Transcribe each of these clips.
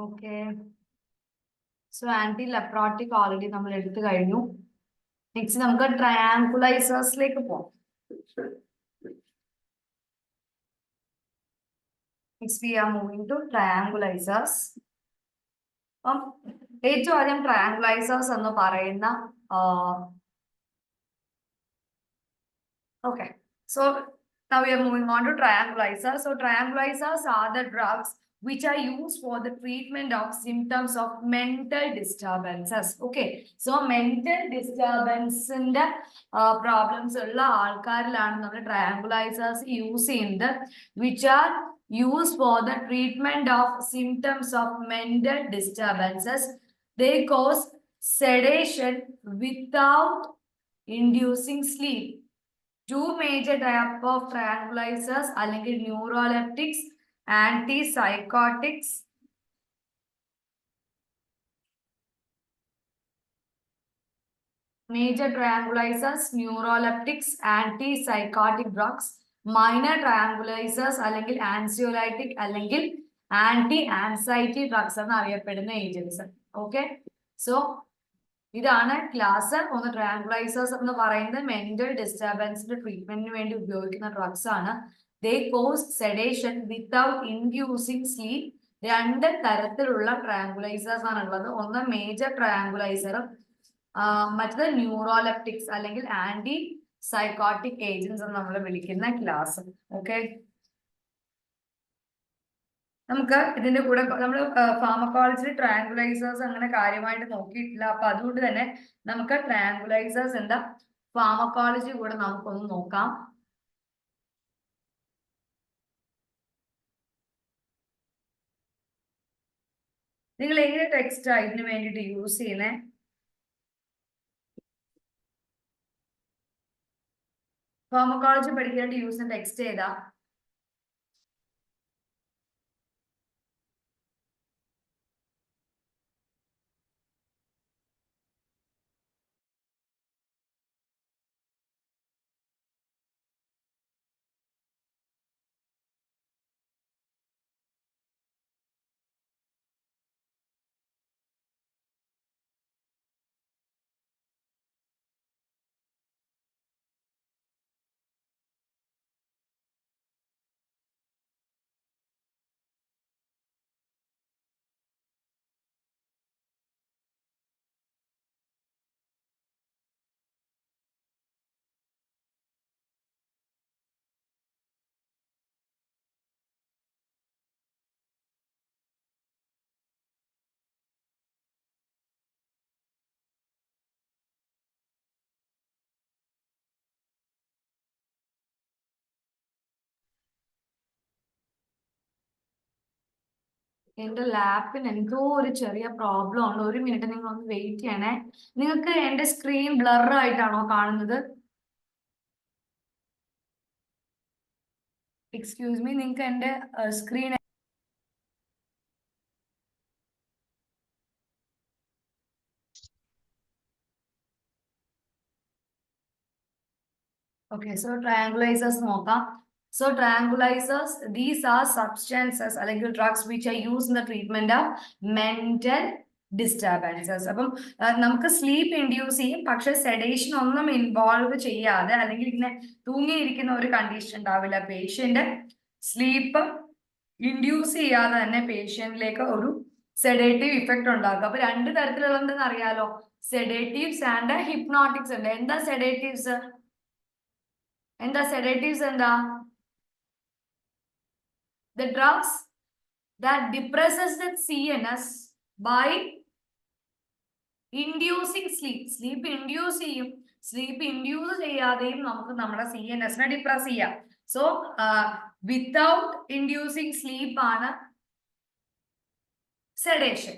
Okay, so anti ലെപ്രോട്ടിക് already നമ്മൾ എടുത്തു കഴിഞ്ഞു. നെക്സ്റ്റ് നമുക്ക് ട്രയാങ്കുലൈസേഴ്സിലേക്ക് പോകാം. Next we are moving to triangulizers. അപ്പം ഏറ്റവും ആദ്യം ട്രയാങ്കുലൈസേഴ്സ് എന്ന് പറയുന്ന okay, so now we are moving on to triangulizers. So triangulizers are the drugs which are used for the treatment of symptoms of mental disturbances. Okay, so mental disturbance in the problems ഉള്ള ആൾക്കാരിലാണ് നമ്മൾ triangulizers use ചെയ്യുന്നത്, which are used for the treatment of symptoms of mental disturbances. They cause sedation without inducing sleep. Two major types of tranquilizers അല്ലെങ്കിൽ neuroleptics, antipsychotics. Major tranquilizers, neuroleptics, antipsychotic drugs. Minor tranquilizers അല്ലെങ്കിൽ anxiolytic അല്ലെങ്കിൽ anti-anxiety drugs എന്ന് അറിയപ്പെടുന്ന agents. Okay, so ഇതാണ് class ഒന്ന്. ട്രാങ്കുലൈസേഴ്സ് എന്ന് പറയുന്നത് mental ഡിസ്റ്റർബൻസിന്റെ ട്രീറ്റ്മെന്റിന് വേണ്ടി ഉപയോഗിക്കുന്ന ഡ്രഗ്സ് ആണ്. They cause sedation without inducing sleep. രണ്ട് തരത്തിലുള്ള ട്രാങ്കുലൈസേഴ്സ് ആണ് ഉള്ളത്. ഒന്ന് മേജർ ട്രാങ്കുലൈസറും മറ്റത് ന്യൂറോലെപ്റ്റിക്സ് അല്ലെങ്കിൽ ആന്റി സൈക്കോട്ടിക് ഏജൻസ് എന്ന് നമ്മൾ വിളിക്കുന്ന ക്ലാസ്. ഓക്കെ, നമുക്ക് ഇതിന്റെ കൂടെ നമ്മൾ ഫാർമക്കോളജി ട്രയാങ്കുലൈസേഴ്സ് അങ്ങനെ കാര്യമായിട്ട് നോക്കിയിട്ടില്ല. അപ്പൊ അതുകൊണ്ട് തന്നെ നമുക്ക് ട്രയാങ്കുലൈസേഴ്സ് എന്താ ഫാർമക്കോളജി കൂടെ നമുക്കൊന്ന് നോക്കാം. നിങ്ങൾ ഏത് ടെക്സ്റ്റാ ഇതിന് വേണ്ടിയിട്ട് യൂസ് ചെയ്യുന്നേ? ഫാർമക്കോളജി പഠിക്കാനായിട്ട് യൂസ് ചെയ്യുന്ന ടെക്സ്റ്റ് ഏതാ? എന്റെ ലാപ്പിന് എന്തോ ഒരു ചെറിയ പ്രോബ്ലം ഉണ്ട്. ഒരു മിനിറ്റ് നിങ്ങൾ ഒന്ന് വെയിറ്റ് ചെയ്യണേ. നിങ്ങൾക്ക് എന്റെ സ്ക്രീൻ ബ്ലർ ആയിട്ടാണോ കാണുന്നത്? എക്സ്ക്യൂസ് മീ, നിങ്ങൾക്ക് എന്റെ സ്ക്രീൻ okay, so triangulizers നോക്കാം. So triangulizers, these are substances അല്ലെങ്കിൽ drugs which are used in the treatment of mental disturbances. അപ്പം നമുക്ക് സ്ലീപ്പ് ഇൻഡ്യൂസ് ചെയ്യും, പക്ഷെ സെഡേഷൻ ഒന്നും ഇൻവോൾവ് ചെയ്യാതെ അല്ലെങ്കിൽ ഇങ്ങനെ തൂങ്ങിയിരിക്കുന്ന ഒരു കണ്ടീഷൻ ഉണ്ടാവില്ല. പേഷ്യന്റ് സ്ലീപ്പ് ഇൻഡ്യൂസ് ചെയ്യാതെ തന്നെ പേഷ്യന്റിലേക്ക് ഒരു സെഡേറ്റീവ് ഇഫക്റ്റ് ഉണ്ടാക്കും. അപ്പൊ രണ്ട് തരത്തിലുള്ളതെന്ന് അറിയാലോ, സെഡേറ്റീവ്സ് ആൻഡ് ഹിപ്നോട്ടിക്സ് ഉണ്ട്. എന്താ സെഡേറ്റീവ്സ്? എന്താ സെഡേറ്റീവ്സ്? എന്താ? The drugs that depresses the CNS by inducing sleep. Sleep induce ചെയ്യും, സ്ലീപ്പ് ഇൻഡ്യൂസ് ചെയ്യാതെയും നമുക്ക് നമ്മുടെ CNS ഡിപ്രസ് ചെയ്യാം. സോ വിത്തൗട്ട് ഇൻഡ്യൂസിങ് സ്ലീപ്പ് ആണ് സെഡേഷൻ.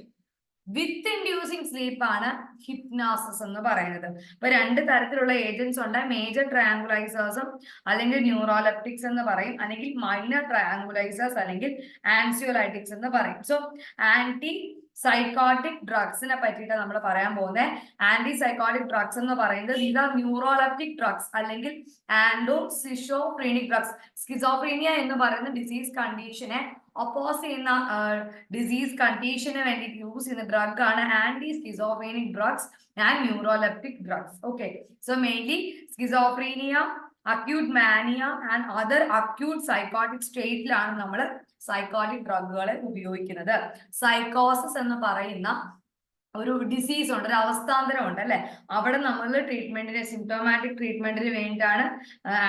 വിത്ത് ഇൻഡ്യൂസിങ് സ്ലീപ്പ് ആണ് ഹിപ്നോസിസ് എന്ന് പറയുന്നത്. അപ്പൊ രണ്ട് തരത്തിലുള്ള ഏജൻസ് ഉണ്ട്. മേജർ ട്രയാങ്കുലൈസേഴ്സും അല്ലെങ്കിൽ ന്യൂറോലെപ്റ്റിക്സ് എന്ന് പറയും, അല്ലെങ്കിൽ മൈനർ ട്രയാങ്കുലൈസേഴ്സ് അല്ലെങ്കിൽ ആൻസിയോലൈറ്റിക്സ് എന്ന് പറയും. സോ ആന്റി സൈക്കോട്ടിക് ഡ്രഗ്സിനെ പറ്റിയിട്ട് നമ്മൾ പറയാൻ പോകുന്നത്. ആന്റി സൈക്കോട്ടിക് ഡ്രഗ്സ് എന്ന് പറയുന്നത് ഇതാ ന്യൂറോലെപ്റ്റിക് ഡ്രഗ്സ് അല്ലെങ്കിൽ ആൻഡോ സിഷോഫ്രീനിക് ഡ്രഗ്സ്. സ്കിസോഫ്രീനിയ എന്ന് പറയുന്ന ഡിസീസ് കണ്ടീഷനെ ഒപ്പോസ് ചെയ്യുന്ന ഡിസീസ് കണ്ടീഷന് വേണ്ടിയിട്ട് യൂസ് ചെയ്യുന്ന ഡ്രഗ് ആണ് anti schizophrenic drugs and neuroleptic drugs. Okay, so mainly schizophrenia, acute mania and other acute psychotic സ്റ്റേറ്റിലാണ് നമ്മൾ സൈക്കോട്ടിക് ഡ്രഗുകളെ ഉപയോഗിക്കുന്നത്. സൈക്കോസിസ് എന്ന് പറയുന്ന ഒരു ഡിസീസ് ഉണ്ട്, ഒരു അവസ്ഥാന്തരം ഉണ്ട് അല്ലെ, അവിടെ നമ്മൾ ട്രീറ്റ്മെന്റിന് സിംറ്റോമാറ്റിക് ട്രീറ്റ്മെന്റിന് വേണ്ടിയിട്ടാണ്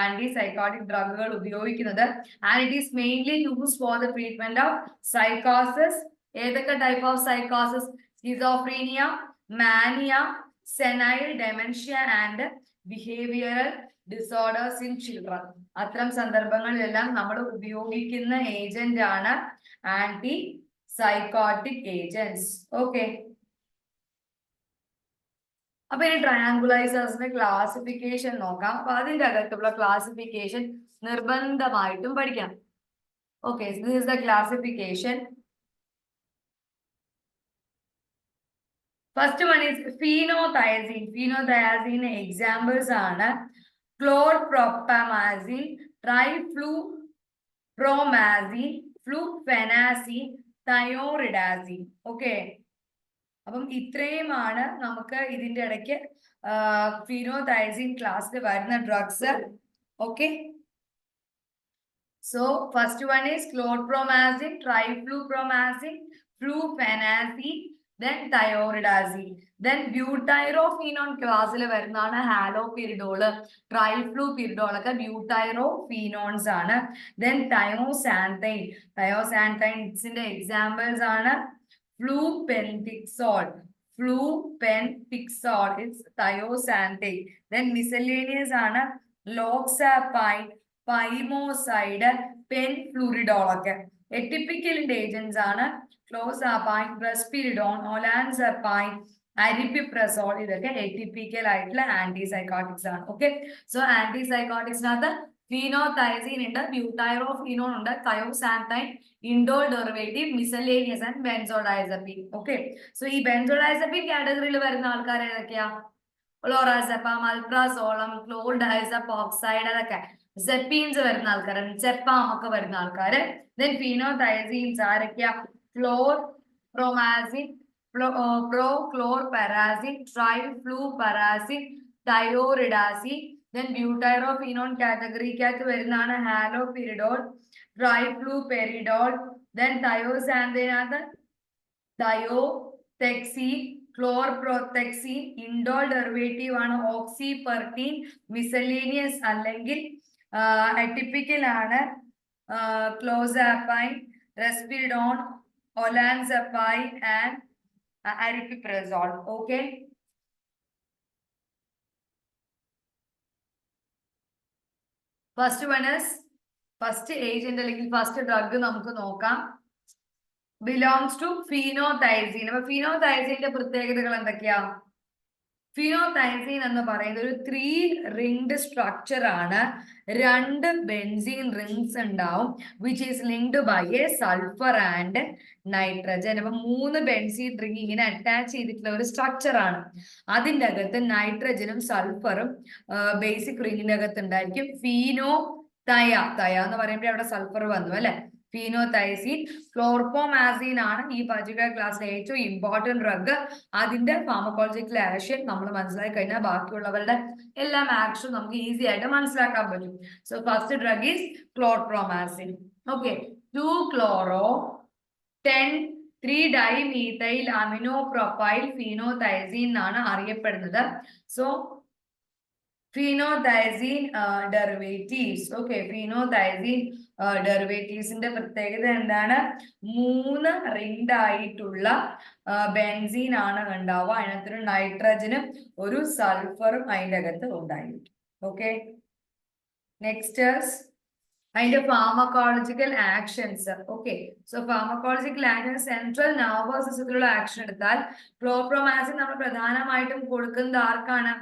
ആന്റി സൈക്കോട്ടിക് ഡ്രഗുകൾ ഉപയോഗിക്കുന്നത്. And it is mainly used for the treatment of സൈക്കോസിസ്. ഏതൊക്കെ ടൈപ്പ് ഓഫ് സൈക്കോസിസ്? Schizophrenia, mania, senile dementia and behavioural disorders in children. അത്തരം സന്ദർഭങ്ങളിലെല്ലാം നമ്മൾ ഉപയോഗിക്കുന്ന ഏജന്റ് ആണ് ആന്റി സൈക്കോട്ടിക് ഏജന്റ്സ്. ഓക്കെ, അപ്പൊ ഇനി ട്രയാങ്കുലൈസേഴ്സിന്റെ ക്ലാസിഫിക്കേഷൻ നോക്കാം. അപ്പൊ അതിന്റെ അകത്തുള്ള ക്ലാസിഫിക്കേഷൻ നിർബന്ധമായിട്ടും പഠിക്കണം. Okay, this is the classification. First one is phenothiazine. ഫീനോതയസീന് എക്സാമ്പിൾസ് ആണ് ക്ലോർപ്രോപ്പമാസിൻ, ട്രൈഫ്ലൂപ്രോമാസിൻ, ഫ്ലൂഫെനാസിൻ, തയോറിഡാസിൻ. ഓക്കെ, അപ്പം ഇത്രയുമാണ് നമുക്ക് ഇതിന്റെ ഇടയ്ക്ക് ഫീനോതയസീൻ ക്ലാസ്സിൽ വരുന്ന drugs. Okay, so first one is chlorpromazine, triflupromazine, fluphenazine, then thioridazine. Then butyrofenone ക്ലാസ്സിൽ വരുന്നതാണ് ഹാലോപിരിഡോൾ, ട്രൈഫ്ലൂപിരിഡോൾ ഒക്കെ ബ്യൂട്ടൈറോഫീനോൺസ് ആണ്. Then thioxanthine. Thioxanthines എക്സാമ്പിൾസ് ആണ് flupentixol. Flupentixol is thioxanthine. Then miscellaneous ആണ് loxapine, pymoside, penfluridol ഒക്കെ. എറ്റിപ്പിക്കലിന്റെ ഏജന്റ്സ് ആണ് ക്ലോസാപൈൻ, ബ്രസ്പിരിഡോൺ, ഒലാൻസപൈൻ, അരിപ്പിപ്രസോൾ. ഇതൊക്കെ എറ്റിപ്പിക്കൽ ആയിട്ടുള്ള ആന്റി സൈക്കോട്ടിക്സ് ആണ്. ഓക്കെ, സോ ആന്റി സൈക്കോട്ടിക്സിനകത്ത് ഫീനോതയസീൻ ഉണ്ട്, ബ്യൂട്ടൈറോഫീനോൺ ഉണ്ട്, thioxanthene, indole derivative, miscellaneous and benzodiazepine. Okay, so ഈ ബെൻസോഡയസപീൻ കാറ്റഗറിയിൽ വരുന്ന ആൾക്കാർ ഏതൊക്കെയാ? ഒലോറാസെപ്പാം, അൽപ്രാസോളം, ക്ലോർഡൈസപ്പോക്സൈഡ്, അതൊക്കെ സെപ്പീൻസ് വരുന്ന ആൾക്കാരാണ്. സെപ്പാം ഒക്കെ വരുന്ന ആൾക്കാര്. ദെൻ ഫീനോതയസീൻസ് ആരൊക്കെയാ? ക്ലോർപ്രോമാസിൻ, പ്രോക്ലോർപെരാസിൻ, ട്രൈഫ്ലൂപെരാസിൻ, തയോറിഡാസിൻ. ദെൻ ബ്യൂട്ടൈറോഫീനോൺ കാറ്റഗറിക്കകത്ത് വരുന്നതാണ് ഹാലോപിരിഡോൾ, ട്രൈഫ്ലൂപെരിഡോൾ. ദെൻ തയോസാന്തൈനകത്ത് തയോതെക്സീൻ, ക്ലോർപ്രോതെക്സീൻ, ഇൻഡോൾ ഡെറിവേറ്റീവ് ആണ് ഓക്സിപെർട്ടീൻ. മിസലേനിയസ് അല്ലെങ്കിൽ അറ്റിപ്പിക്കൽ ആണ് ക്ലോസാപൈൻ, റെസ്പിരിഡോൺ, olanzapine and aripiprazole. Okay, first one is first agent അല്ലെങ്കിൽ ഫസ്റ്റ് ഡ്രഗ് നമുക്ക് നോക്കാം. Belongs to phenothiazine. അപ്പൊ ഫീനോതയസീന്റെ പ്രത്യേകതകൾ എന്തൊക്കെയാ? ഫീനോതയസീൻ എന്ന് പറയുന്നത് ഒരു 3 റിംഗ്ഡ് സ്ട്രക്ചർ ആണ്. 2 ബെൻസീൻ റിംഗ്സ് ഉണ്ടാവും, which is linked by a sulphur and nitrogen. അപ്പൊ 3 ബെൻസീൻ റിംഗ് ഇങ്ങനെ അറ്റാച്ച് ചെയ്തിട്ടുള്ള ഒരു സ്ട്രക്ചർ ആണ്. അതിൻ്റെ അകത്ത് നൈട്രജനും സൾഫറും ബേസിക് റിംഗിന്റെ അകത്ത് ഉണ്ടായിരിക്കും. ഫീനോതയ എന്ന് പറയുമ്പോൾ അവിടെ സൾഫർ വന്നു അല്ലെ. ഫീനോതയസീൻ. ക്ലോർപ്രോമാസിൻ ആണ് ഈ പർട്ടിക്കുലർ ക്ലാസ്സിലെ ഏറ്റവും ഇമ്പോർട്ടന്റ് ഡ്രഗ്. അതിന്റെ ഫാർമക്കോളജിക്കൽ ആക്ഷൻ നമ്മൾ മനസ്സിലാക്കി കഴിഞ്ഞാൽ ബാക്കിയുള്ളവരുടെ എല്ലാം ആക്ഷൻ നമുക്ക് ഈസി ആയിട്ട് മനസ്സിലാക്കാൻ പറ്റും. So first drug is chlorpromazine. Okay, 2-chloro-10-3-dimethyl aminopropyl phenothiazine എന്നാണ് അറിയപ്പെടുന്നത്. So phenothiazine derivatives. Okay, phenothiazine ഡെറിവേറ്റീവ്സിന്റെ പ്രത്യേകത എന്താണ്? 3 റിംഗ്ഡ് ആയിട്ടുള്ള ബെൻസീൻ ആണ് ഉണ്ടാവുക. അതിനകത്തൊരു നൈട്രജനും ഒരു സൾഫറും അതിൻ്റെ അകത്ത് ഉണ്ടായിരിക്കും. ഓക്കെ, നെക്സ്റ്റ് അതിന്റെ pharmacological actions. Okay, so pharmacological action central nervous സിസ്റ്റത്തിലുള്ള ആക്ഷൻ എടുത്താൽ ക്ലോർപ്രോമാസിൻ നമ്മൾ പ്രധാനമായിട്ടും കൊടുക്കുന്നത് ആർക്കാണ്?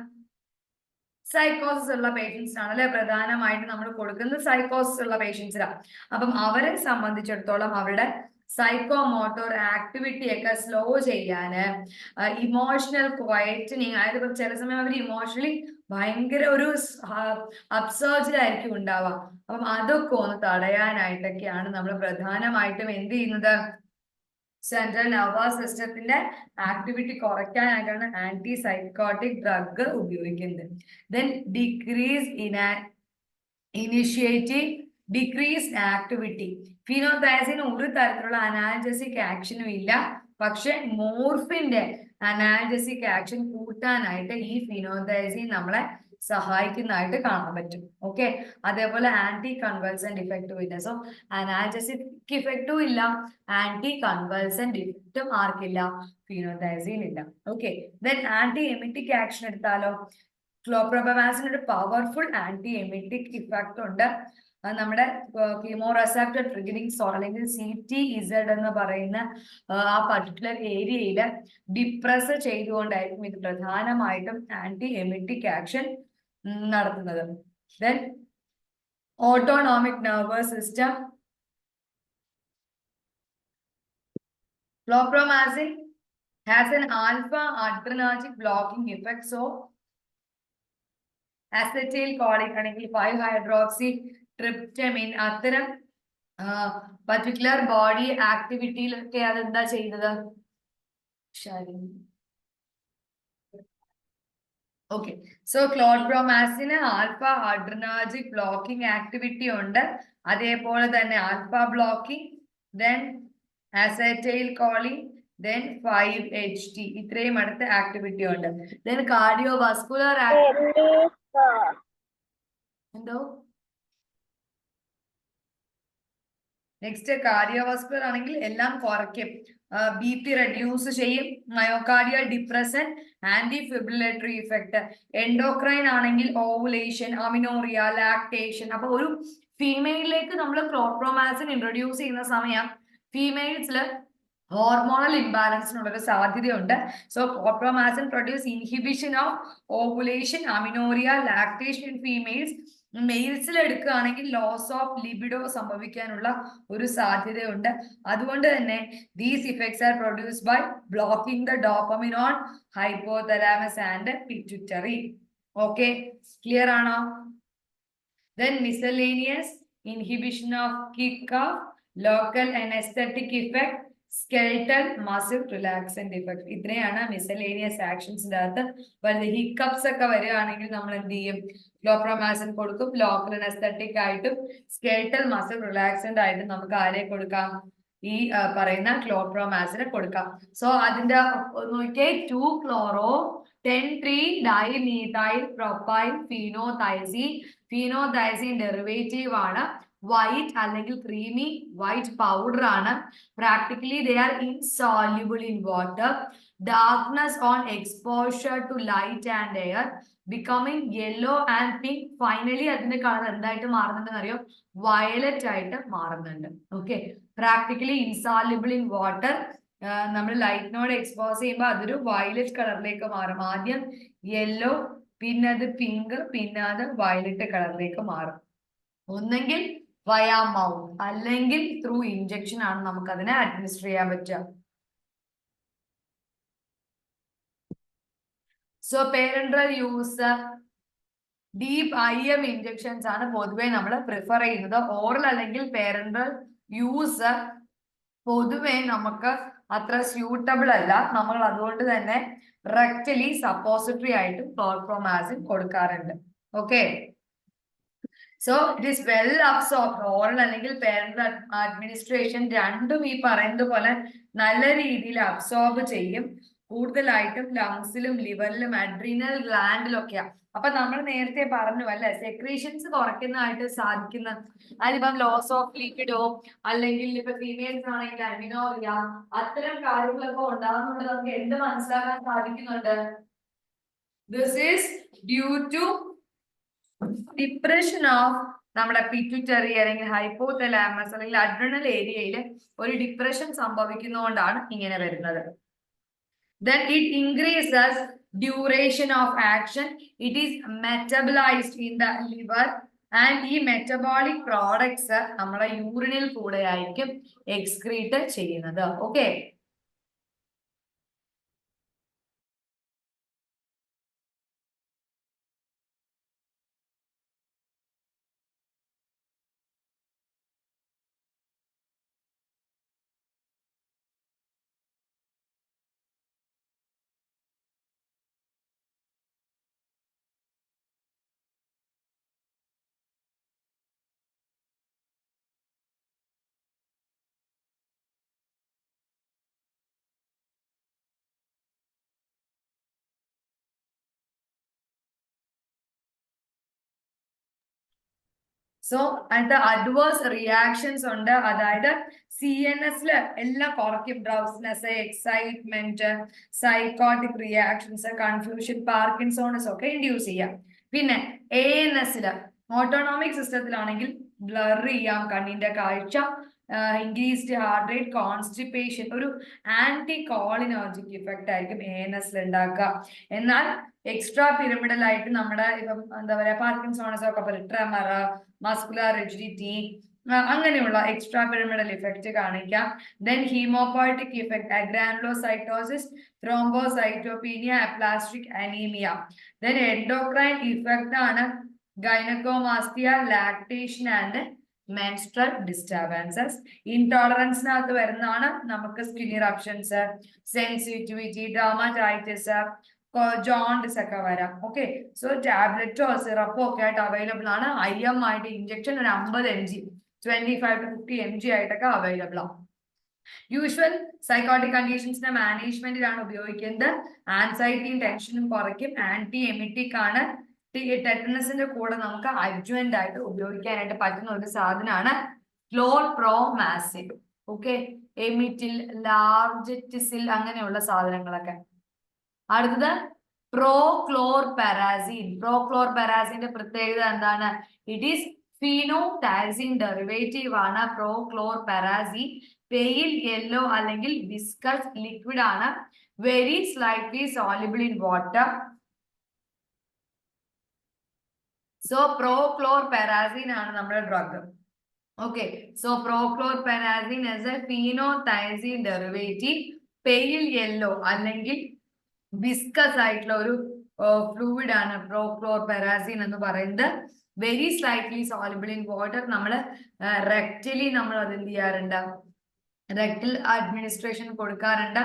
സൈക്കോസിസ് ഉള്ള പേഷ്യൻസ് ആണ് അല്ലെ. പ്രധാനമായിട്ട് നമ്മൾ കൊടുക്കുന്നത് സൈക്കോസിസ് ഉള്ള പേഷ്യൻസിനാണ്. അപ്പം അവരെ സംബന്ധിച്ചിടത്തോളം അവരുടെ സൈക്കോമോട്ടോർ ആക്ടിവിറ്റി ഒക്കെ സ്ലോ ചെയ്യാന്, ഇമോഷണൽ ക്വയറ്റനിങ്, അതായത് ചില സമയം അവർ ഇമോഷണലി ഭയങ്കര ഒരു അപ്സേർജിലായിരിക്കും ഉണ്ടാവുക. അപ്പം അതൊക്കെ ഒന്ന് തടയാനായിട്ടൊക്കെയാണ് നമ്മൾ പ്രധാനമായിട്ടും എന്ത് ചെയ്യുന്നത്, സെൻട്രൽ നെർവസ് സിസ്റ്റത്തിന്റെ ആക്ടിവിറ്റി കുറയ്ക്കാനായിട്ടാണ് ആന്റി സൈക്കോട്ടിക് ഡ്രഗ് ഉപയോഗിക്കുന്നത്. Then decrease initiative, decreased activity. ഫിനോതൈസിന് ഒരു തരത്തിലുള്ള അനാൽജസിക് ആക്ഷനും ഇല്ല, പക്ഷെ മോർഫിന്റെ അനാൽജസിക് ആക്ഷൻ കൂട്ടാനായിട്ട് ഈ ഫിനോതൈസിൻ നമ്മളെ സഹായിക്കുന്നതായിട്ട് കാണാൻ പറ്റും. ഓക്കെ, അതേപോലെ ആന്റി കൺവൾസന്റ് ഇഫക്റ്റും ഇല്ല. സോ അനാൽജസിക് ഇഫക്റ്റും ഇല്ല, ആന്റി കൺവൾസന്റ് ഇഫക്റ്റും ആർക്കില്ല, ഫിനോതൈസിൻ ഇല്ല. Okay, then anti emetic action എടുത്താലോ, ക്ലോപ്രോപമാസിന് ഒരു പവർഫുൾ ആന്റി എമിറ്റിക് ഇഫക്റ്റ് ഉണ്ട്. നമ്മുടെ കീമോറെസപ്റ്റർ ട്രിഗറിംഗ് സോൺ അല്ലെങ്കിൽ CTZ എന്ന് പറയുന്ന ആ പർട്ടിക്കുലർ ഏരിയയിൽ ഡിപ്രസ് ചെയ്തുകൊണ്ടായിരിക്കും ഇത് പ്രധാനമായിട്ടും ആന്റി എമിറ്റിക് ആക്ഷൻ നടത്തുന്നത്. Then autonomic nervous system, chlorpromazine has an alpha adrenergic blocking effect. So acetylcholine അല്ലെങ്കിൽ 5-hydroxy tryptamine അത്തരം പർട്ടിക്കുലർ ബോഡി ആക്ടിവിറ്റിയിലൊക്കെ അതെന്താ ചെയ്യുന്നത്, ഓക്കെ. സോ ക്ലോപ്രോമാസിന് ആൽഫ അഡ്രിനാർജിക് ബ്ലോക്കിംഗ് ആക്ടിവിറ്റി ഉണ്ട്, അതേപോലെ തന്നെ alpha blocking, then acetylcholine, then 5-HT, ഇത്രയും അടുത്ത ആക്ടിവിറ്റി ഉണ്ട്. ദെൻ കാർഡിയോവാസ്കുലർ എന്തോ നെക്സ്റ്റ് കാർഡിയോവാസ്കുലർ ആണെങ്കിൽ എല്ലാം കുറയ്ക്കും, BP റെഡ്യൂസ് ചെയ്യും, myocardial depression, anti fibrillatory effect. Endocrine ആണെങ്കിൽ ഓവുലേഷൻ, അമിനോറിയ, ലാക്ടേഷൻ. അപ്പൊ ഒരു ഫീമെയിലിലേക്ക് നമ്മൾ ക്ലോപ്രോമാസിൻ ഇൻട്രൊഡ്യൂസ് ചെയ്യുന്ന സമയം ഫീമെയിൽസിൽ ഹോർമോണൽ ഇംബാലൻസിനുള്ളൊരു സാധ്യതയുണ്ട്. So chlorpromazine produce inhibition of ovulation, amenorrhoea, lactation in females. മെയിൽസിൽ എടുക്കുകയാണെങ്കിൽ ലോസ് ഓഫ് ലിബിഡോ സംഭവിക്കാനുള്ള ഒരു സാധ്യതയുണ്ട്. അതുകൊണ്ട് തന്നെ these effects are produced by blocking the dopamine on hypothalamus and pituitary. Okay, clear ആണോ? Then miscellaneous inhibition of kick off, local anaesthetic effect, skeletal muscle relaxant effect. ഇത്രയാണ് miscellaneous ആക്ഷൻസിന്റെ അകത്ത് വരുന്നത്. ഹിക്കപ്സ് ഒക്കെ വരികയാണെങ്കിൽ നമ്മൾ എന്ത് ചെയ്യും, ക്ലോപ്രോമാസിൻ കൊടുക്കും. ലോക്കൽ അനസ്തെറ്റിക് ആയിട്ടും സ്കെൽറ്റൽ മസിൽ റിലാക്സന്റ് ആയിട്ടും നമുക്ക് ആരെ കൊടുക്കാം, ഈ പറയുന്ന ക്ലോപ്രോമാസിനെ കൊടുക്കാം. സോ അതിന്റെ നോക്കിയേ, 2-chloro-10,3-dimethyl propyl phenothiazine. Phenothiazine derivative ആണ്, വൈറ്റ് അല്ലെങ്കിൽ ക്രീമി വൈറ്റ് പൗഡർ ആണ്. Practically they are insoluble in water. Darkness on exposure to light and air, becoming yellow and pink. Finally അതിന്റെ കളർ എന്തായിട്ട് മാറുന്നുണ്ടെന്ന് അറിയോ, വയലറ്റ് ആയിട്ട് മാറുന്നുണ്ട്. Okay, practically insoluble in water. നമ്മൾ ലൈറ്റിനോട് എക്സ്പോസ് ചെയ്യുമ്പോൾ അതൊരു വയലറ്റ് കളറിലേക്ക് മാറും. ആദ്യം യെല്ലോ, പിന്നെ അത് പിങ്ക്, പിന്നെ അത് വയലറ്റ് കളറിലേക്ക് മാറും. ഒന്നെങ്കിൽ വയാ മൗത്ത് അല്ലെങ്കിൽ ത്രൂ ഇഞ്ചക്ഷൻ ആണ് നമുക്ക് അതിനെ അഡ്മിനിസ്റ്റർ ചെയ്യാൻ പറ്റുക. So parenteral use, deep IM injections ആണ് പൊതുവെ നമ്മൾ പ്രിഫർ ചെയ്യുന്നത്. ഓറൽ അല്ലെങ്കിൽ പേരൻട്രൽ യൂസ് പൊതുവെ നമുക്ക് അത്ര സ്യൂട്ടബിൾ അല്ല. നമ്മൾ അതുകൊണ്ട് തന്നെ റെക്ടലി സപ്പോസിറ്ററി ആയിട്ട് ക്ലോപ്രോമാസിൻ കൊടുക്കാറുണ്ട്. Okay, so it is well absorb. Oral അല്ലെങ്കിൽ പേരന്റൽ അഡ്മിനിസ്ട്രേഷൻ രണ്ടും ഈ പറയുന്നത് പോലെ നല്ല രീതിയിൽ അബ്സോർബ് ചെയ്യും. കൂടുതലായിട്ടും ലങ്സിലും ലിവറിലും അഡ്രീനൽ ഗ്ലാൻഡിലും ഒക്കെയാണ്. അപ്പൊ നമ്മൾ നേരത്തെ പറഞ്ഞു അല്ലെ, സെക്രീഷൻസ് കുറയ്ക്കുന്നതായിട്ട് സാധിക്കുന്ന, അതിലിപ്പം ലോസ് ഓഫ് ലിപിഡോ അല്ലെങ്കിൽ ഇപ്പൊ ഫീമെയിൽസ് ആണെങ്കിൽ അമിനോറിയ, അത്തരം കാര്യങ്ങളൊക്കെ ഉണ്ടാകുന്നുണ്ട്. നമുക്ക് എന്ത് മനസ്സിലാക്കാൻ സാധിക്കുന്നുണ്ട്, this is due to depression of നമ്മുടെ പിറ്റ്യൂട്ടറി അല്ലെങ്കിൽ ഹൈപ്പോതലാമസ് അല്ലെങ്കിൽ അഡ്രിനൽ ഏരിയയിൽ ഒരു ഡിപ്രഷൻ സംഭവിക്കുന്നതുകൊണ്ടാണ് ഇങ്ങനെ വരുന്നത്. Then it increases duration of action. It is metabolized in the liver and ഈ മെറ്റബോളിക് പ്രോഡക്ട്സ് നമ്മളെ യൂറിനിൽ കൂടെ ആയിരിക്കും എക്സ്ക്രീറ്റ് ചെയ്യുന്നത്. ഓക്കെ. സോ അതിന്റെ അഡ്വേഴ്സ് റിയാക്ഷൻസ് ഉണ്ട്. അതായത് CNS എല്ലാം കുറയ്ക്കും. ഡ്രൗസ്നെസ്, എക്സൈറ്റ്മെന്റ്, സൈക്കോട്ടിക് റിയാക്ഷൻസ്, കൺഫ്യൂഷൻ, പാർക്കിൻസോൺസ് ഒക്കെ ഇൻഡ്യൂസ് ചെയ്യാം. പിന്നെ ANS ഓട്ടോണോമിക് സിസ്റ്റത്തിലാണെങ്കിൽ ബ്ലർ ചെയ്യാം കണ്ണിന്റെ കാഴ്ച, ഇൻക്രീസ്ഡ് ഹാർട്ട് റേറ്റ്, കോൺസ്റ്റിപ്പേഷൻ, ഒരു ആന്റി കോളിനർജിക് ഇഫക്റ്റ് ആയിരിക്കും ANS ഉണ്ടാക്കുക. എന്നാൽ എക്സ്ട്രാ പിരമിഡൽ ആയിട്ട് നമ്മുടെ ഇപ്പം എന്താ പറയാ പാർക്കിൻസോൺസ് ഒക്കെ പോലെ ട്രെമർ, മസ്കുലർ റിജിഡിറ്റി, അങ്ങനെയുള്ള എക്സ്ട്രാ പിരമിഡൽ ഇഫക്റ്റ് കാണിക്കാം. Then haemopoietic effect, agranulocytosis, thrombocytopenia, aplastic anaemia. Then endocrine effect ആണ് gynaecomastia, lactation and menstrual disturbances. ഇൻടോളറൻസിനകത്ത് വരുന്നതാണ് നമുക്ക് skin eruptions, sensitivity, dermatitis, jaundice ഒക്കെ വരാം. ഓക്കെ. സോ ടാബ്ലറ്റോ സിറപ്പോ ഒക്കെ ആയിട്ട് അവൈലബിൾ ആണ്. IM ആയിട്ട് ഇഞ്ചക്ഷൻ ഒരു 50 mg, 25 to 50 mg ആയിട്ടൊക്കെ അവൈലബിൾ ആണ്. യൂഷ്വൽ സൈക്കോട്ടിക് കണ്ടീഷൻസിന്റെ മാനേജ്മെന്റിലാണ് ഉപയോഗിക്കുന്നത്. ആൻസൈറ്റിയും ടെൻഷനും കുറയ്ക്കും. ആന്റി എമിറ്റിക് ആണ്. ടെറ്റനസിന്റെ കൂടെ നമുക്ക് അഡ്ജുവന്റ് ആയിട്ട് ഉപയോഗിക്കാനായിട്ട് പറ്റുന്ന ഒരു സാധനമാണ് ക്ലോർപ്രോമാസിൻ. ഓക്കെ. എമിറ്റിൽ, ലാർജറ്റിസിൽ അങ്ങനെയുള്ള സാധനങ്ങളൊക്കെ. അടുത്തത് പ്രോക്ലോർപാരാസിൻ. പ്രോക്ലോർപാരാസിന്റെ പ്രത്യേകത എന്താണ്? ഇറ്റ് ഈസ് ഫീനോടൈസിൻ ഡെറിവേറ്റീവ് ആണ് പ്രോക്ലോർപാരാസിൻ. പെയിൽ യെല്ലോ അല്ലെങ്കിൽ വിസ്കസ് ലിക്വിഡ് ആണ്. Very slightly soluble in water. So prochlorperazine ആണ് നമ്മുടെ drug. Okay. So prochlorperazine is a phenothiazine derivative. Pale yellow അല്ലെങ്കിൽ വിസ്കസ് ആയിട്ടുള്ള ഒരു ഫ്ലൂയിഡ് ആണ് പ്രോക്ലോർപാരാസിൻ എന്ന് പറയുന്നത്. Very slightly soluble in water. നമ്മൾ റെക്ടലി നമ്മൾ അത് എന്ത് ചെയ്യാറുണ്ട്? റെക്ടൽ അഡ്മിനിസ്ട്രേഷൻ കൊടുക്കാറുണ്ട്.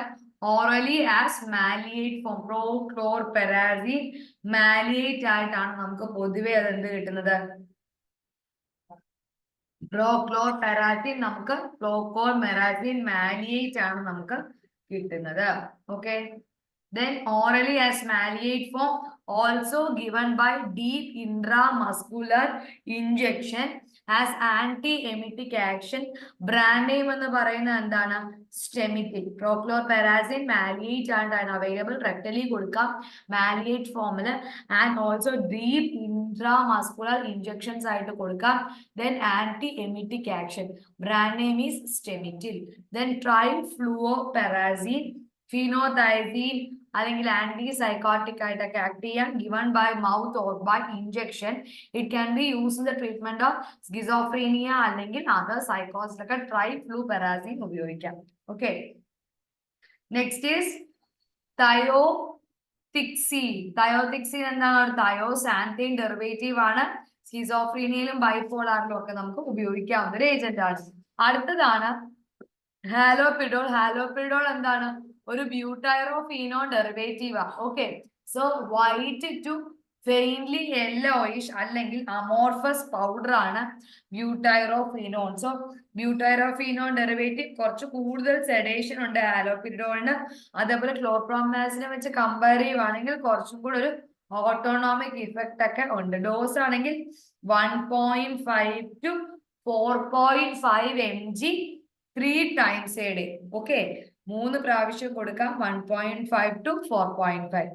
Orally as maleate form. Prochlorperazine maleate ആയിട്ടാണ് നമുക്ക് പൊതുവെ അത് എന്ത് കിട്ടുന്നത്? പ്രോക്ലോർപാരാസിൻ നമുക്ക് പ്രോക്ലോർപാരാസിൻ മാലിയേറ്റ് ആണ് നമുക്ക് കിട്ടുന്നത്. Okay. Then orally as malleate form, also given by deep intramuscular injection as anti-emetic action. Brand name എന്ന് പറയുന്നത് എന്താണ്? Stemitil. Prochlorperazine malleate and available rectally കൊടുക്കാം malleate form and also deep intramuscular injections ആയിട്ട് കൊടുക്കാം. Then anti-emetic action. Brand name is Stemitil. Then trifluoperazine, phenothiazine അല്ലെങ്കിൽ anti psychotic ആയിട്ടൊക്കെ act ചെയ്യാൻ given by mouth or by injection. It can be use in the treatment of schizophrenia അല്ലെങ്കിൽ other സൈക്കോസിലൊക്കെ trifluoperazine ഉപയോഗിക്കാം. Okay. Next is thiothixene. Thiothixene എന്താണ്? ഒരു തയോസാന്തിൻ derivative ആണ്. സ്കിസോഫ്രീനിയയിലും ബൈപോളാറിലും ഒക്കെ നമുക്ക് ഉപയോഗിക്കാവുന്ന ഒരു ഏജന്റ് ആണ്. അടുത്തതാണ് ഹാലോപിഡോൾ. ഹാലോപിഡോൾ എന്താണ്? ഒരു butyrophenone derivative. Okay. So white to faintly yellowish അല്ലെങ്കിൽ അമോർഫസ് പൗഡർ ആണ് ബ്യൂട്ടൈറോഫീനോൺ. സോ ബ്യൂട്ടൈറോഫീനോൺ ഡെറിവേറ്റീവ് കുറച്ച് കൂടുതൽ സെഡേഷൻ ഉണ്ട് ഹാലോപിഡോളിന്. അതേപോലെ ക്ലോർപ്രോമാസിനെ വെച്ച് കമ്പയർ ചെയ്യുവാണെങ്കിൽ കുറച്ചും കൂടെ ഒരു ഓട്ടോണോമിക് ഇഫക്റ്റ് ഒക്കെ ഉണ്ട്. ഡോസ് ആണെങ്കിൽ 1.5 to 4.5 mg 3 times a day. Okay. 3 പ്രാവശ്യം കൊടുക്കാം. 1.5 to 4.5.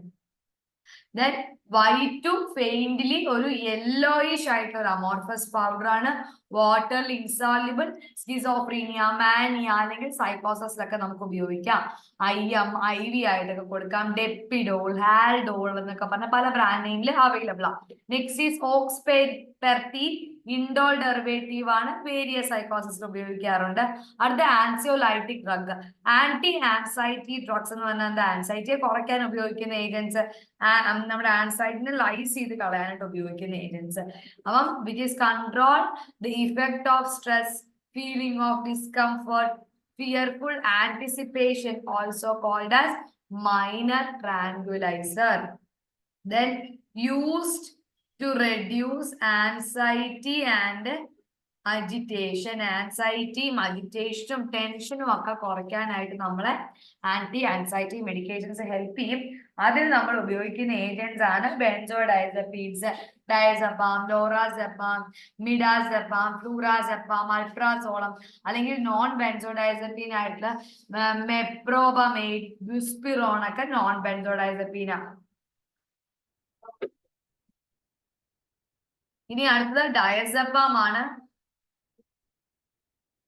Then white to faintly ഒരു യെല്ലോയിഷ് ആയിട്ടുള്ള അമോർഫസ് പൗഡർ ആണ്. വാട്ടർ ഇൻസോല്യുബിൾ സ്കിസോഫ്രീനിയ, മാനിയ അല്ലെങ്കിൽ സൈക്കോസിസിലൊക്കെ നമുക്ക് ഉപയോഗിക്കാം. IM, IV ആയിട്ടൊക്കെ കൊടുക്കാം. ഡെപ്പിഡോൾ, ഹാൽഡോൾ എന്നൊക്കെ പറഞ്ഞ പല ബ്രാൻഡ് നെയിമിൽ അവൈലബിൾ ആണ്. Next is oxypertine, indole derivative ആണ്, വേരിയസ് സൈക്കോസിസിൽ ഉപയോഗിക്കാറുണ്ട്. അടുത്ത anxiolytic drug, anti anxiety drugs എന്ന് പറഞ്ഞാൽ ആൻസൈറ്റിയെ കുറയ്ക്കാൻ ഉപയോഗിക്കുന്ന ഏജൻസ്, നമ്മുടെ ആൻസൈറ്റിനെ ലൈസ് ചെയ്ത് കളയാനായിട്ട് ഉപയോഗിക്കുന്ന ഏജൻസ്. അപ്പം which is control the effect of stress, feeling of discomfort, fearful anticipation, also called as minor tranquilizer. Then used to reduce anxiety and agitation. ആൻസൈറ്റിയും അജിറ്റേഷനും ടെൻഷനും ഒക്കെ കുറയ്ക്കാനായിട്ട് നമ്മളെ ആന്റി ആൻസൈറ്റി മെഡിക്കേഷൻസ് ഹെൽപ്പ് ചെയ്യും. അതിൽ നമ്മൾ ഉപയോഗിക്കുന്ന ഏജൻസ് ആണ് ബെൻസോഡൈസപ്പീൻസ്, ഡയസെപ്പാം, ലോറാസെപ്പാം, മിഡാസെപ്പാം, ഫ്ലൂറാസെപ്പാം, അൾട്രാസോളം, അല്ലെങ്കിൽ നോൺ ബെൻസോഡൈസപ്പീൻ ആയിട്ടുള്ള മെപ്രോബമേറ്റ്, ബുസ്പിറോൺ ഒക്കെ നോൺ ബെൻസോഡൈസപ്പീനാണ്. ഇനി അടുത്തത് ഡയസെപ്പാം ആണ്.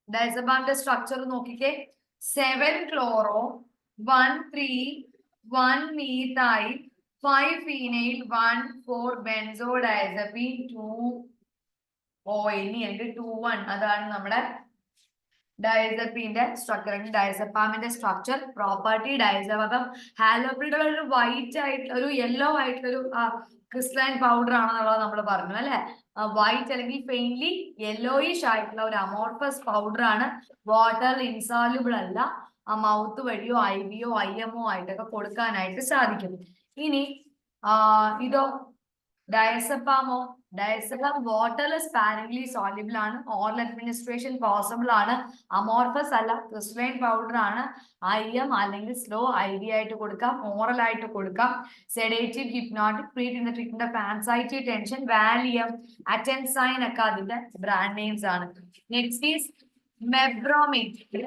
ഡയസെപ്പാമിന്റെ സ്ട്രക്ചർ നോക്കിക്കേ. 7 ക്ലോറോ, 1 3 1 methyl, 5 phenyl, 1 4 benzodiazepine, 2 ഇനി എനിക്ക് 2 1 അതാണ് നമ്മുടെ ഡയസെപ്പിന്റെ സ്ട്രക്ചർ. ഡയസെപ്പാമിന്റെ സ്ട്രക്ചർ, പ്രോപ്പർട്ടി, ഡയസെപ്പം ഹാലോപ്രിഡോൾ ഒരു വൈറ്റ് ആയിട്ടുള്ള ഒരു യെല്ലോ ആയിട്ടുള്ള ഒരു ക്രിസ്റ്റലൈൻ പൗഡർ ആണെന്നുള്ളത് നമ്മൾ പറഞ്ഞു അല്ലെ. വൈറ്റ് അല്ലെങ്കിൽ ഫെയിൻലി യെല്ലോയിഷ് ആയിട്ടുള്ള ഒരു അമോർഫസ് പൗഡർ ആണ്. വാട്ടർ ഇൻസോല്യുബിൾ അല്ല. മൗത്ത് വഴിയോ IV യോ IM ആയിട്ടൊക്കെ കൊടുക്കാനായിട്ട് സാധിക്കും. ഇനി ഇതോ ഡയസെപ്പാമോ, ഡയസെപ്പാം വാട്ടറിൽ സ്പാനിംഗ്ലി സോല്യുബിൾ ആണ്. ഓറൽ അഡ്മിനിസ്ട്രേഷൻ പോസിബിൾ ആണ്. അമോർഫസ് അല്ല, ക്രിസ്റ്റലൈൻ പൗഡർ ആണ്. IM അല്ലെങ്കിൽ സ്ലോ IV ആയിട്ട് കൊടുക്കാം, ഓറൽ ആയിട്ട് കൊടുക്കാം. Sedative, hypnotic, treatment of anxiety, tension, Valium, Atensine ഒക്കെ അതിന്റെ ബ്രാൻഡ് നെയിംസ് ആണ്. Next is meprobamate.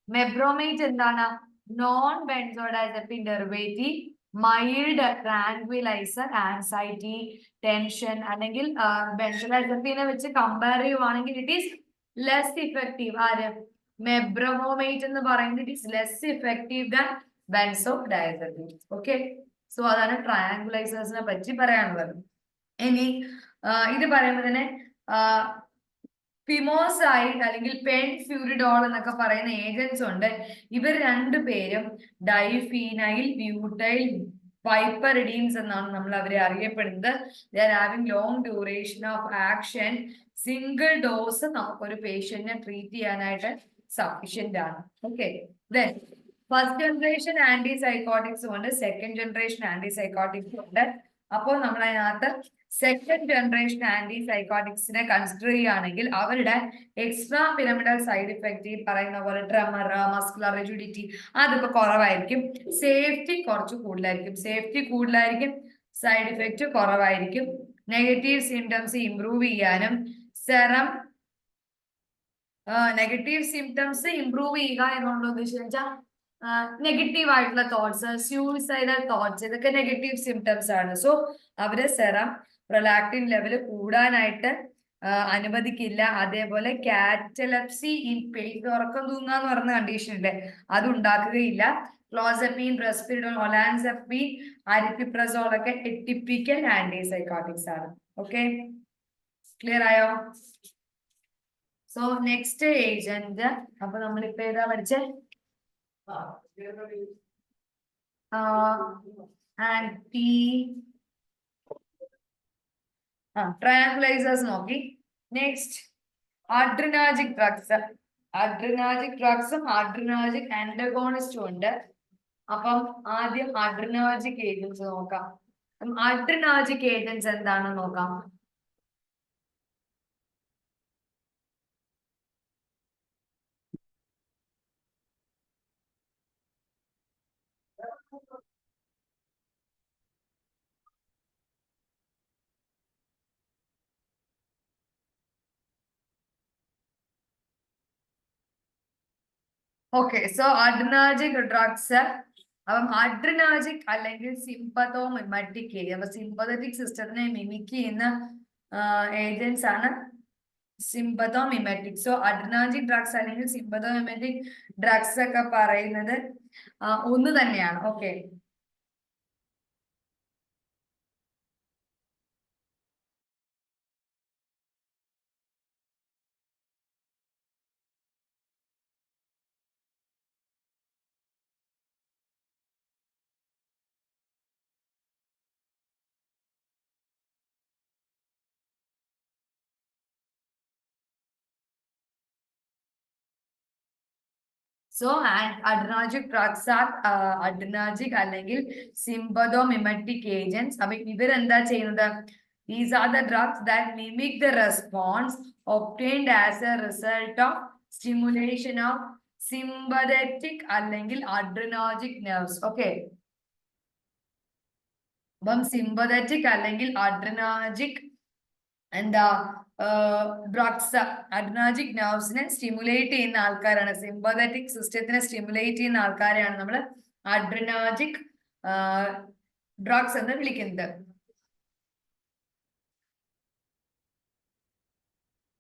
മെബ്രോമേറ്റ് എന്താണ്? Non benzodiazepine derivative, mild tranquilliser, anxiety, tension അല്ലെങ്കിൽ ബെൻസോഡൈസെപ്പിനെ വെച്ച് കമ്പയർ ചെയ്യുവാണെങ്കിൽ ഇറ്റ് ഈസ് ലെസ് ഇഫക്റ്റീവ്. ആര്? മെബ്രോമേറ്റ് എന്ന് പറയുന്നത് it is less effective than benzodiazepine. Okay, so അതാണ് ട്രയാങ്കുലൈസേഴ്സിനെ പറ്റി പറയാനുള്ളത്. ഇനി ഇത് പറയുമ്പോൾ തന്നെ ഫിമോസൈഡ് അല്ലെങ്കിൽ പെൻഫ്യൂരിഡോൾ എന്നൊക്കെ പറയുന്ന ഏജൻസ് ഉണ്ട്. ഇവർ രണ്ടുപേരും ഡൈഫീനൈൽ ബ്യൂട്ടൈൽ വൈപ്പറിഡീൻസ് എന്നാണ് നമ്മൾ അവരെ അറിയപ്പെടുന്നത്. They are having long duration of action. Single dose നമുക്കൊരു പേഷ്യന്റിനെ ട്രീറ്റ് ചെയ്യാനായിട്ട് സഫീഷ്യന്റ് ആണ്. ഓക്കെ, ദെൻ ഫസ്റ്റ് ജനറേഷൻ ആന്റിസൈക്കോട്ടിക്സും ഉണ്ട്, സെക്കൻഡ് ജനറേഷൻ ആന്റിസൈക്കോട്ടിക്സും ഉണ്ട്. അപ്പോൾ നമ്മൾ അതിനകത്ത് സെക്കൻഡ് ജനറേഷൻ ആന്റിസൈക്കോട്ടിക്സിനെ കൺസിഡർ ചെയ്യുകയാണെങ്കിൽ അവരുടെ എക്സ്ട്രാ പിരമിഡൽ സൈഡ് ഇഫക്റ്റ്, ഈ പറയുന്ന പോലെ ട്രെമർ, മസ്കുലർ റിജിഡിറ്റി അതൊക്കെ കുറവായിരിക്കും. സേഫ്റ്റി കുറച്ച് കൂടുതലായിരിക്കും. സൈഡ് ഇഫക്റ്റ് കുറവായിരിക്കും. നെഗറ്റീവ് സിംറ്റംസ് ഇംപ്രൂവ് ചെയ്യാനും സെറം നെഗറ്റീവ് സിംറ്റംസ് ഇംപ്രൂവ് ചെയ്യുക എന്നുള്ളത് ഉദ്ദേശിച്ചു വെച്ചാൽ നെഗറ്റീവ് ആയിട്ടുള്ള തോട്ട്സ്, സ്യൂയിസൈഡൽ തോട്ട്സ്, ഇതൊക്കെ നെഗറ്റീവ് സിംറ്റംസ് ആണ്. സോ അവര് സെറം പ്രൊലാക്റ്റിൻ ലെവൽ കൂടാനായിട്ട് അനുവദിക്കില്ല. അതേപോലെ കാറ്റലപ്സി ഇൻ പെയിൻ, ഉറക്കം തൂങ്ങുക എന്ന് പറയുന്ന കണ്ടീഷൻ ഉണ്ട്, അത് ഉണ്ടാക്കുകയില്ല. ക്ലോസെപ്പീൻ, റെസ്പിരിഡോൾ, ഒലാൻസെപ്പീൻ, അരിപ്പിപ്രസോൾ ഒക്കെ ടിപ്പിക്കൽ ആന്റിസൈക്കോട്ടിക്സ് ആണ്. ഓക്കെ, ക്ലിയർ ആയോ? സോ നെക്സ്റ്റ് ഏജന്റ്, അപ്പൊ നമ്മളിപ്പോ ഏതാ പഠിച്ചേ? ട്രയാങ്കുലൈസേഴ്സ് നോക്കി. Next അഡ്രിനാജിക് drugs. അഡ്രിനാജിക് ഡ്രഗ്സും അഡ്രിനാജിക് ആന്റഗോണിസ്റ്റും ഉണ്ട്. അപ്പം ആദ്യം അഡ്രിനാജിക് ഏജൻസ് നോക്കാം. അഡ്രിനാജിക് ഏജൻസ് എന്താണെന്ന് നോക്കാം. Okay, so adrenergic drugs. അപ്പം അഡ്രിനാജിക് അല്ലെങ്കിൽ സിമ്പതോമിമറ്റിക്, അപ്പൊ സിമ്പതറ്റിക് സിസ്റ്റത്തിനെ മിമിക് ചെയ്യുന്ന ഏജൻസ് ആണ് സിമ്പതോമിമെറ്റിക്. സോ അഡ്രിനാർജിക് ഡ്രഗ്സ് അല്ലെങ്കിൽ സിമ്പതോമിമെറ്റിക് ഡ്രഗ്സ് ഒക്കെ പറയുന്നത് ഒന്ന് തന്നെയാണ്. ഓക്കെ. സോ അഡ്രിനാർജിക് ഡ്രഗ്സ് ആർ അഡ്രിനാർജിക് അല്ലെങ്കിൽ സിമ്പതോമിമെറ്റിക് ഏജന്റ്സ്. അപ്പൊ ഇവരെന്താ ചെയ്യുന്നത്? These are the drugs that mimic the response obtained as a result of stimulation of sympathetic അല്ലെങ്കിൽ adrenergic nerves. Okay. അപ്പം സിമ്പതറ്റിക് അല്ലെങ്കിൽ അഡ്രിനാർജിക് എന്താ ഡ്രഗ്സ് അഡ്രിനാർജിക് നെർവ്സിനെ സ്റ്റിമുലേറ്റ് ചെയ്യുന്ന ആൾക്കാരാണ്, സിമ്പതറ്റിക് സിസ്റ്റത്തിനെ സ്റ്റിമുലേറ്റ് ചെയ്യുന്ന ആൾക്കാരെയാണ് നമ്മൾ അഡ്രിനാർജിക് ഡ്രഗ്സ് എന്ന് വിളിക്കുന്നത്.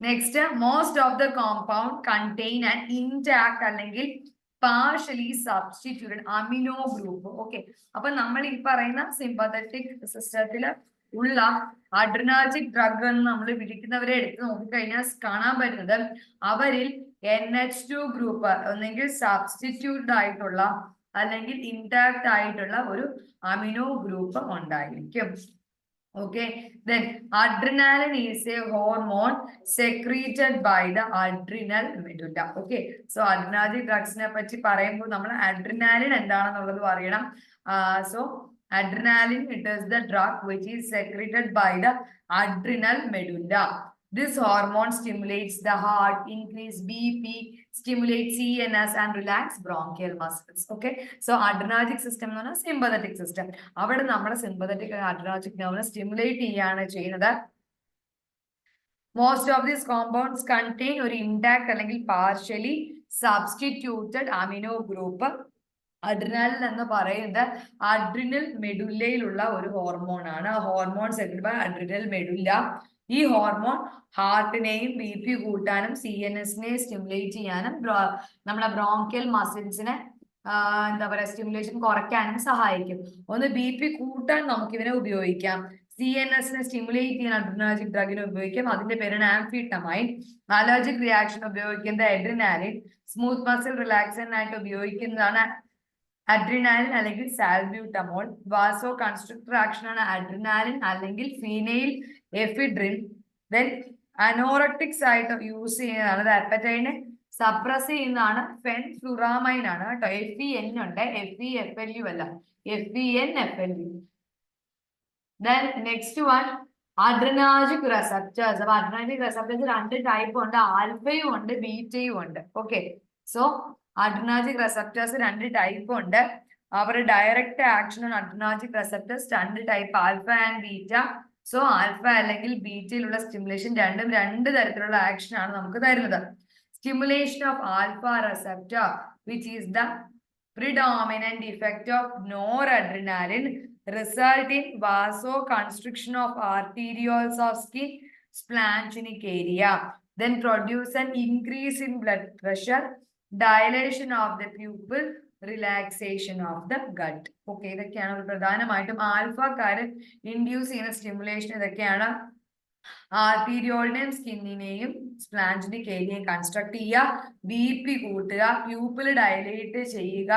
Next, most of the compound contain and intact അല്ലെങ്കിൽ partially substituted amino group. Okay. അപ്പൊ നമ്മൾ ഈ പറയുന്ന സിമ്പതറ്റിക് സിസ്റ്റത്തില് ഉള്ള അഡ്രിനാർജിക് ഡ്രഗ് എന്ന് നമ്മൾ വിളിക്കുന്നവരെ എടുത്ത് നോക്കിക്കഴിഞ്ഞാൽ കാണാൻ പറ്റുന്നത് അവരിൽ NH2 ഗ്രൂപ്പ് ഒന്നെങ്കിൽ സബ്സ്റ്റിറ്റ്യൂട്ടഡ് ആയിട്ടുള്ള അല്ലെങ്കിൽ ഇൻടാക്ട് ആയിട്ടുള്ള ഒരു അമിനോ ഗ്രൂപ്പ് ഉണ്ടായിരിക്കും. Okay, then adrenaline is a hormone secreted by the adrenal medulla. Okay, so adrenergic drugs ne പറ്റി പറയുമ്പോൾ നമ്മൾ adrenaline എന്താണെന്നുള്ളത് അറിയണം. So adrenaline, it is the drug which is secreted by the adrenal medulla. This hormone stimulates the heart, increase BP, stimulates CNS and relax bronchial muscles. Okay, so adrenergic system എന്ന് പറഞ്ഞാൽ sympathetic system. അവിടെ നമ്മുടെ sympathetic adrenergic nerve stimulate ചെയ്യാണ് ചെയ്യുന്നത്. Most of these compounds contain ഒരു intact അല്ലെങ്കിൽ partially substituted amino group. Adrenaline എന്ന് പറയുന്നത് അഡ്രിനൽ മെഡുല്ലയിലുള്ള ഒരു ഹോർമോൺ ആണ്. Hormone secreted by adrenal medulla. ഈ ഹോർമോൺ ഹാർട്ടിനെയും BP കൂട്ടാനും CNSനെയും സ്റ്റിമുലേറ്റ് ചെയ്യാനും നമ്മളെ ബ്രോങ്കിയൽ മസിൽസിനെ എന്താ പറയാ സ്റ്റിമുലേഷൻ കുറയ്ക്കാനും സഹായിക്കും. ഒന്ന് BP കൂട്ടാൻ നമുക്ക് ഇവനെ ഉപയോഗിക്കാം, CNSനെ സ്റ്റിമുലേറ്റ് ചെയ്യാൻ അഡ്രിനാർജിക് ഡ്രഗിനെ ഉപയോഗിക്കാം. അതിന്റെ പേരാണ് ആംഫിറ്റമൈൻ. അലർജിക് റിയാക്ഷൻ ഉപയോഗിക്കുന്നത് അഡ്രിനാലിൻ. സ്മൂത്ത് മസിൽ റിലാക്സൻ ആയിട്ട് ഉപയോഗിക്കുന്നതാണ് അഡ്രിനാലിൻ അല്ലെങ്കിൽ സാൽബ്യൂട്ടമോൾ. വാസോ കൺസ്ട്രക്ടർ ആക്ഷൻ ആണ് അഡ്രിനാലിൻ അല്ലെങ്കിൽ ഫീനൈൽ എഫിഡ്രിൻ. ദെൻ അനോറക്ടിക്സ് ആയിട്ട് യൂസ് ചെയ്യുന്നതാണ് അപ്പറ്റൈനെ സപ്രസ് ചെയ്യുന്നതാണ് ഫെൻഫ്ലുറാമൈൻ ആണ് കേട്ടോ. FEN ഉണ്ട്, FEFLU അല്ല, FENFLU. Then next one adrenergic receptors. അപ്പൊ adrenergic receptors രണ്ട് ടൈപ്പ് ഉണ്ട്, ആൽഫയും ഉണ്ട് ബീറ്റയും ഉണ്ട്. ഓക്കെ, സോ adrenergic receptors രണ്ട് ടൈപ്പ് ഉണ്ട്. അവരുടെ direct action on adrenergic receptors രണ്ട് type, alpha and beta. So alpha അല്ലെങ്കിൽ ബീറ്റയിലുള്ള സ്റ്റിമുലേഷൻ രണ്ടും രണ്ട് തരത്തിലുള്ള ആക്ഷൻ ആണ് നമുക്ക് തരുന്നത്. Stimulation of alpha receptor, which is the predominant effect of noradrenaline, result in vasoconstriction of arterioles of skin splanchnic area, then produce an increase in blood pressure, dilation of the pupil, relaxation of the gut. Okay, ഇതൊക്കെയാണ് പ്രധാനമായിട്ടും ആൽഫക്കാര് induce ചെയ്യുന്ന stimulation. ഇതൊക്കെയാണ് ആർട്ടീരിയോളിനെയും സ്കിന്നിനെയും സ്പ്ലാഞ്ചിനിക് ഏരിയയും construct ചെയ്യുക, BP കൂട്ടുക, pupil dilate ചെയ്യുക,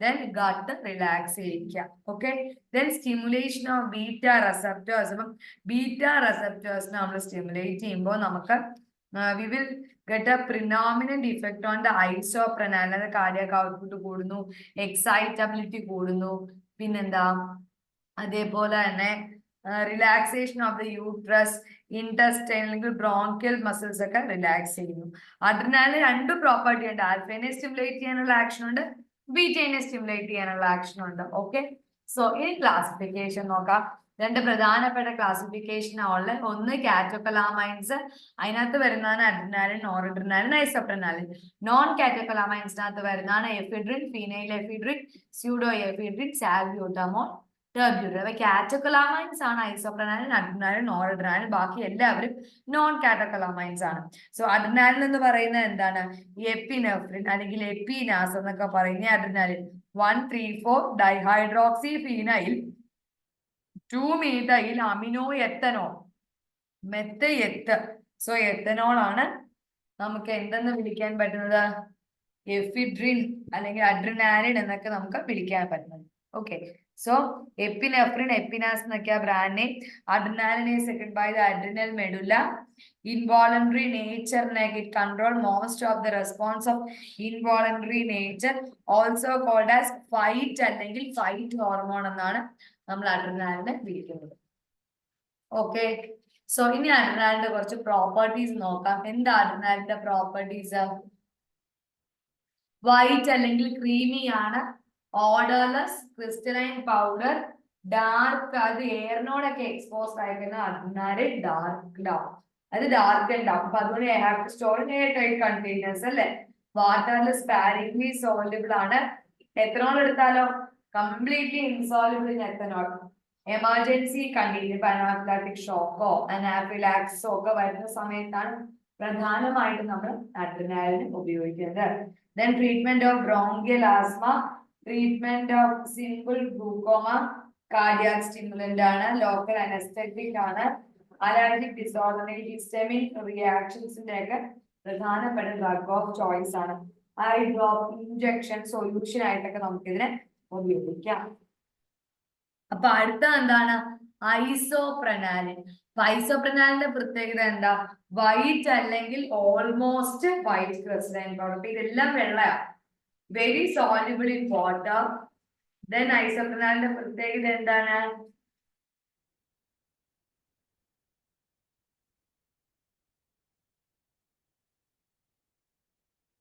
then gut relax ചെയ്യിക്കുക. Okay, then stimulation of beta receptors. അപ്പം ബീറ്റ റെസെപ്റ്റേഴ്സിനെ നമ്മൾ സ്റ്റിമുലേറ്റ് ചെയ്യുമ്പോൾ നമുക്ക് we will get a predominant effect on the isoprenaline. Cardiac output കൂടുന്നു, എക്സൈറ്റബിലിറ്റി കൂടുന്നു, പിന്നെന്താ അതേപോലെ തന്നെ relaxation of the uterus, intestine അല്ലെങ്കിൽ ബ്രോങ്കിയൽ മസിൽസ് ഒക്കെ റിലാക്സ് ചെയ്യുന്നു. അഡ്രിനാലിന് രണ്ട് പ്രോപ്പർട്ടി ഉണ്ട്, ആൽഫേനെ സ്റ്റിമുലേറ്റ് ചെയ്യാനുള്ള ആക്ഷൻ ഉണ്ട്, ബീറ്റേനെ സ്റ്റിമുലേറ്റ് ചെയ്യാനുള്ള ആക്ഷൻ ഉണ്ട്. ഓക്കെ, സോ ഈ ക്ലാസിഫിക്കേഷൻ നോക്കാം. രണ്ട് പ്രധാനപ്പെട്ട ക്ലാസിഫിക്കേഷൻ ഉള്ള ഒന്ന് കാറ്റോകലാമൈൻസ്, അതിനകത്ത് വരുന്നതാണ് അഡ്രിനാലിൻ, നോറഡ്രിനാലിൻ, ഐസോപ്രനാലിൻ. നോൺ കാറ്റോകലാമൈൻസിനകത്ത് വരുന്നതാണ് ephedrine, phenyl ephedrine, pseudo ephedrine, salbutamol. ടെർബ്യൂട്ടർ. അപ്പൊ കാറ്റക്കലാമൈൻസ് ആണ് ഐസോപ്രനാലിൻ, അഡ്രിനാലിൻ, നോറഡ്രിനാലിൻ. ബാക്കി എല്ലാവരും നോൺ കാറ്റക്കലാമൈൻസ് ആണ്. സോ അഡ്രിനാലിൻ എന്ന് പറയുന്നത് എന്താണ്? എപ്പിനെഫ്രിൻ അല്ലെങ്കിൽ എപ്പിനാസ് എന്നൊക്കെ പറയുന്ന adrenaline 1,3,4 dihydroxy phenyl 2-methyl amino ethanol മെത്തയെത്ത്. സോ എത്തനോൾ ആണ് നമുക്ക് എന്തെന്ന് വിളിക്കാൻ പറ്റുന്നത്? എഫിഡ്രിൻ അല്ലെങ്കിൽ അഡ്രിനാലിൻ എന്നൊക്കെ നമുക്ക് വിളിക്കാൻ പറ്റുന്നത്. Okay, so epinephrine, epinas എന്നൊക്കെയാ brand name. Adrenaline is seconded by the adrenal medulla. Involuntary nature it control most of the response of involuntary nature, also called as fight അല്ലെങ്കിൽ fight hormone എന്നാണ് നമ്മൾ അഡ്രിനാലിനെ വിളിക്കുന്നത്. Okay, so ഇനി അഡ്രിനാലിന്റെ കുറച്ച് properties നോക്കാം. എന്താ അഡ്രിനാലിന്റെ properties? White അല്ലെങ്കിൽ ക്രീമി ആണ്, ഓർഡർലെസ്, ക്രിസ്റ്റലൈൻ പൗഡർ, ഡാർക്ക്, അത് എയറിനോടൊക്കെ എക്സ്പോസ് ആയിരിക്കുന്ന അഡ്രിനാലിൻ ഡാർക്ക് ഡാവും, അത് ഡാർക്ക് ഉണ്ടാവും. അപ്പൊ അതുകൊണ്ട് have to store in air tight containers അല്ലെ. വാട്ടറിൽ സ്പാരിംഗ്ലി സോൾയുബിൾ ആണ്. എത്തനോൾ എടുത്താലോ completely insoluble in ethanol. Emergency condition, anaphylactic ഷോക്കോ അനാഫിലാക്സിസോ ഒക്കെ വരുന്ന സമയത്താണ് പ്രധാനമായിട്ടും നമ്മൾ അഡ്രിനാലിൻ ഉപയോഗിക്കുന്നത്. Then treatment of bronchial asthma, treatment of simple glaucoma, cardiac stimulant ആണ്, local anesthetic ആണ്, allergic disorder, histamine reactions ഒക്കെ പ്രധാനപ്പെട്ട ഡ്രഗ് ഓഫ് ചോയ്സ് ആണ്. ഐ ഡ്രോപ്പ് ഇഞ്ചക്ഷൻ സൊല്യൂഷൻ ആയിട്ടൊക്കെ നമുക്കിതിനെ ഉപയോഗിക്കാം. അപ്പൊ അടുത്ത എന്താണ്? ഐസോപ്രനാലിൻ. ഐസോപ്രനാലിന്റെ പ്രത്യേകത എന്താ? വൈറ്റ് അല്ലെങ്കിൽ ഓൾമോസ്റ്റ് വൈറ്റ് ക്രിസ്റ്റലൈൻ പൗഡർ. അപ്പൊ ഇതെല്ലാം വെള്ളയാണ്, very soluble in water. Then ഐസോപ്രനാലിന്റെ പ്രത്യേകത എന്താണ്?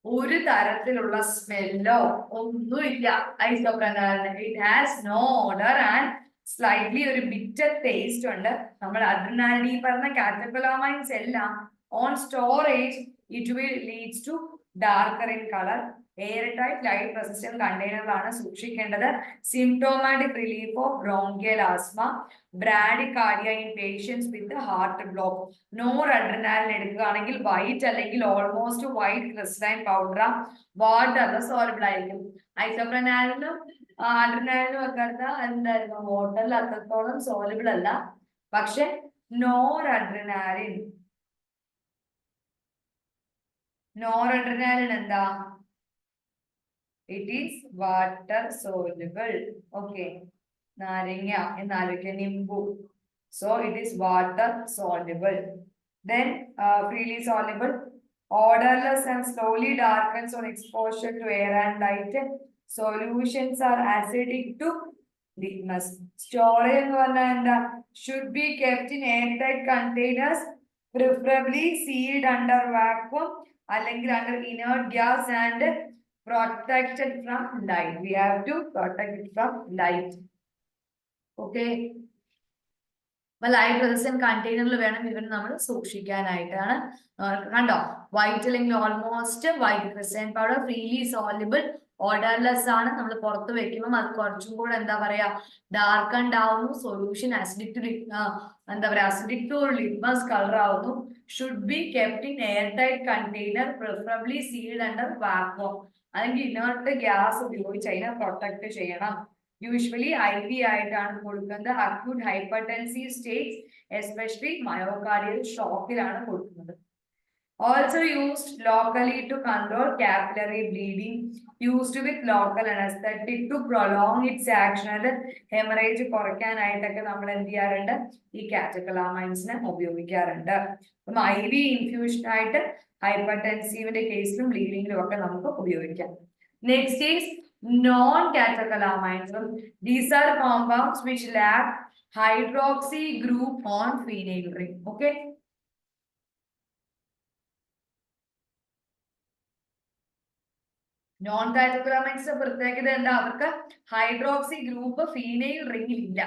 ഒരു തരത്തിലുള്ള സ്മെല്ലോ ഒന്നുമില്ല ഐസോപ്രനാലിന്. It has no odour and slightly ഒരു ബിറ്റർ ടേസ്റ്റ് ഉണ്ട്. നമ്മൾ അഡ്രിനാലിൻ ഈ പറഞ്ഞ കാറ്റക്കോലാമൈൻസ് എല്ലാം on storage it will leads to darker in colour. Air tight light resistant കണ്ടെയ്നറിലാണ് സൂക്ഷിക്കേണ്ടത്. Symptomatic relief of bronchial asthma, bradycardia in patients with heart block. Nor adrenaline എടുക്കുകയാണെങ്കിൽ white അല്ലെങ്കിൽ almost white crystalline powder വാട്ടറിൽ soluble ആയിരിക്കും. ഐസോപ്രനാലിനും അഡ്രിനാലിനും ഒക്കെ എടുത്താൽ എന്തായിരുന്നു? വാട്ടറിൽ അത്രത്തോളം സോൾബിൾ അല്ല. പക്ഷെ നോർ അഡ്രിനാലിൻ എന്താ? It is water soluble. Okay, നാരങ്ങ എന്നാലോചിക്കുക, നിംബു. So it is water soluble. Then freely soluble, odorless and slowly darkens on exposure to air and light. Solutions are acidic to litmus. Storage എന്ന് പറഞ്ഞാൽ എന്താ? Should be kept in airtight containers, preferably sealed under vacuum അല്ലെങ്കിൽ under inert gas and protected from light. We have to protect it from light. Okay. Light resistant കണ്ടെയ്നറിൽ വേണം ഇവർ നമ്മൾ സൂക്ഷിക്കാനായിട്ടാണ്. കണ്ടോ, വൈറ്റ് അല്ലെങ്കിൽ almost white crystalline powder, freely soluble, odourless ആണ്. നമ്മൾ പുറത്ത് വെക്കുമ്പോൾ അത് കുറച്ചും കൂടെ എന്താ പറയാ ഡാർക്ക് ആവുന്നു. സൊല്യൂഷൻ അസിഡിക് ടു എന്താ പറയാ അസിഡിക് ടു ലിറ്റ്മസ് കളർ ആവുന്നു. Should be kept in air tight container, preferably sealed under vacuum അല്ലെങ്കിൽ ഇനർട്ട് ഗ്യാസ് ഉപയോഗിച്ച് അതിനെ പ്രൊട്ടക്ട് ചെയ്യണം. Usually IV ആയിട്ടാണ് കൊടുക്കുന്നത്. Acute hypertensive states especially myocardial ഷോക്കിലാണ് കൊടുക്കുന്നത്. Also used locally to control capillary bleeding, used with local anesthetic to prolong its action. അത് haemorrhage കുറയ്ക്കാനായിട്ടൊക്കെ നമ്മൾ എന്ത് ചെയ്യാറുണ്ട്? ഈ കാറ്റക്കോലാമൈൻസിനെ ഉപയോഗിക്കാറുണ്ട്. അപ്പം IV ഇൻഫ്യൂഷൻ ആയിട്ട് ഹൈപ്പർടെൻസീവിന്റെ കേസിലും ബ്ലീഡിങ്ങിലും ഒക്കെ നമുക്ക് ഉപയോഗിക്കാം. Next is non-catecholamines. These are compounds which lack hydroxy group on phenyl ring. Okay. Non-catecholamines പ്രത്യേകത എന്താ? അവർക്ക് ഹൈഡ്രോക്സി ഗ്രൂപ്പ് ഫീനൈൽ റിംഗിൽ ഇല്ല.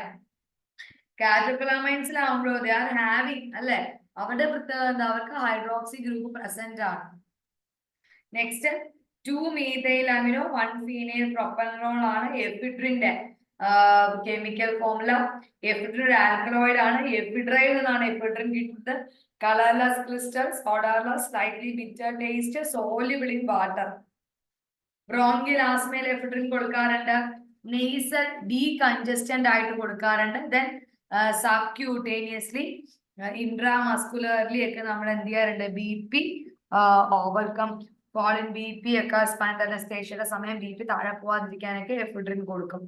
കാറ്റക്കോലാമൈൻസിലാവുമ്പോഴോ they are having അല്ലെ, അവരുടെ പ്രത്യേകത എന്താ? അവർക്ക് ഹൈഡ്രോക്സി ഗ്രൂപ്പ് പ്രസന്റ് ആണ്. Next 2-methyl amino 1-phenyl propanol ആണ് എഫിഡ്രിന്റെ കെമിക്കൽ ഫോർമുല. എഫിഡ്രിൻ ഒരു ആൽക്കലോയിഡ് ആണ്. എഫിഡ്രൈൽ നിന്നാണ് എഫിഡ്രിൻ കിട്ടുന്നത്. Colourless crystals, odorless, slightly bitter taste, soluble in water. Bronchial ആസ്മയിൽ എഫിഡ്രിൻ കൊടുക്കാറുണ്ട്. നെയ്സൽ ഡീകൺജസ്റ്റന്റ് ആയിട്ട് കൊടുക്കാറുണ്ട്. ദെൻ സബ്ക്യൂട്ടേനിയസ്ലി ഇൻട്രാമസ്കുലർലി ഒക്കെ നമ്മൾ എന്ത് ചെയ്യാറുണ്ട്, BP ഓവർകം ഫോളിൻ BP ഒക്കെ സ്പൈനൽ അനസ്തേഷ്യയുടെ സമയം BP താഴെ പോവാതിരിക്കാനൊക്കെ എഫിഡ്രിൻ കൊടുക്കും.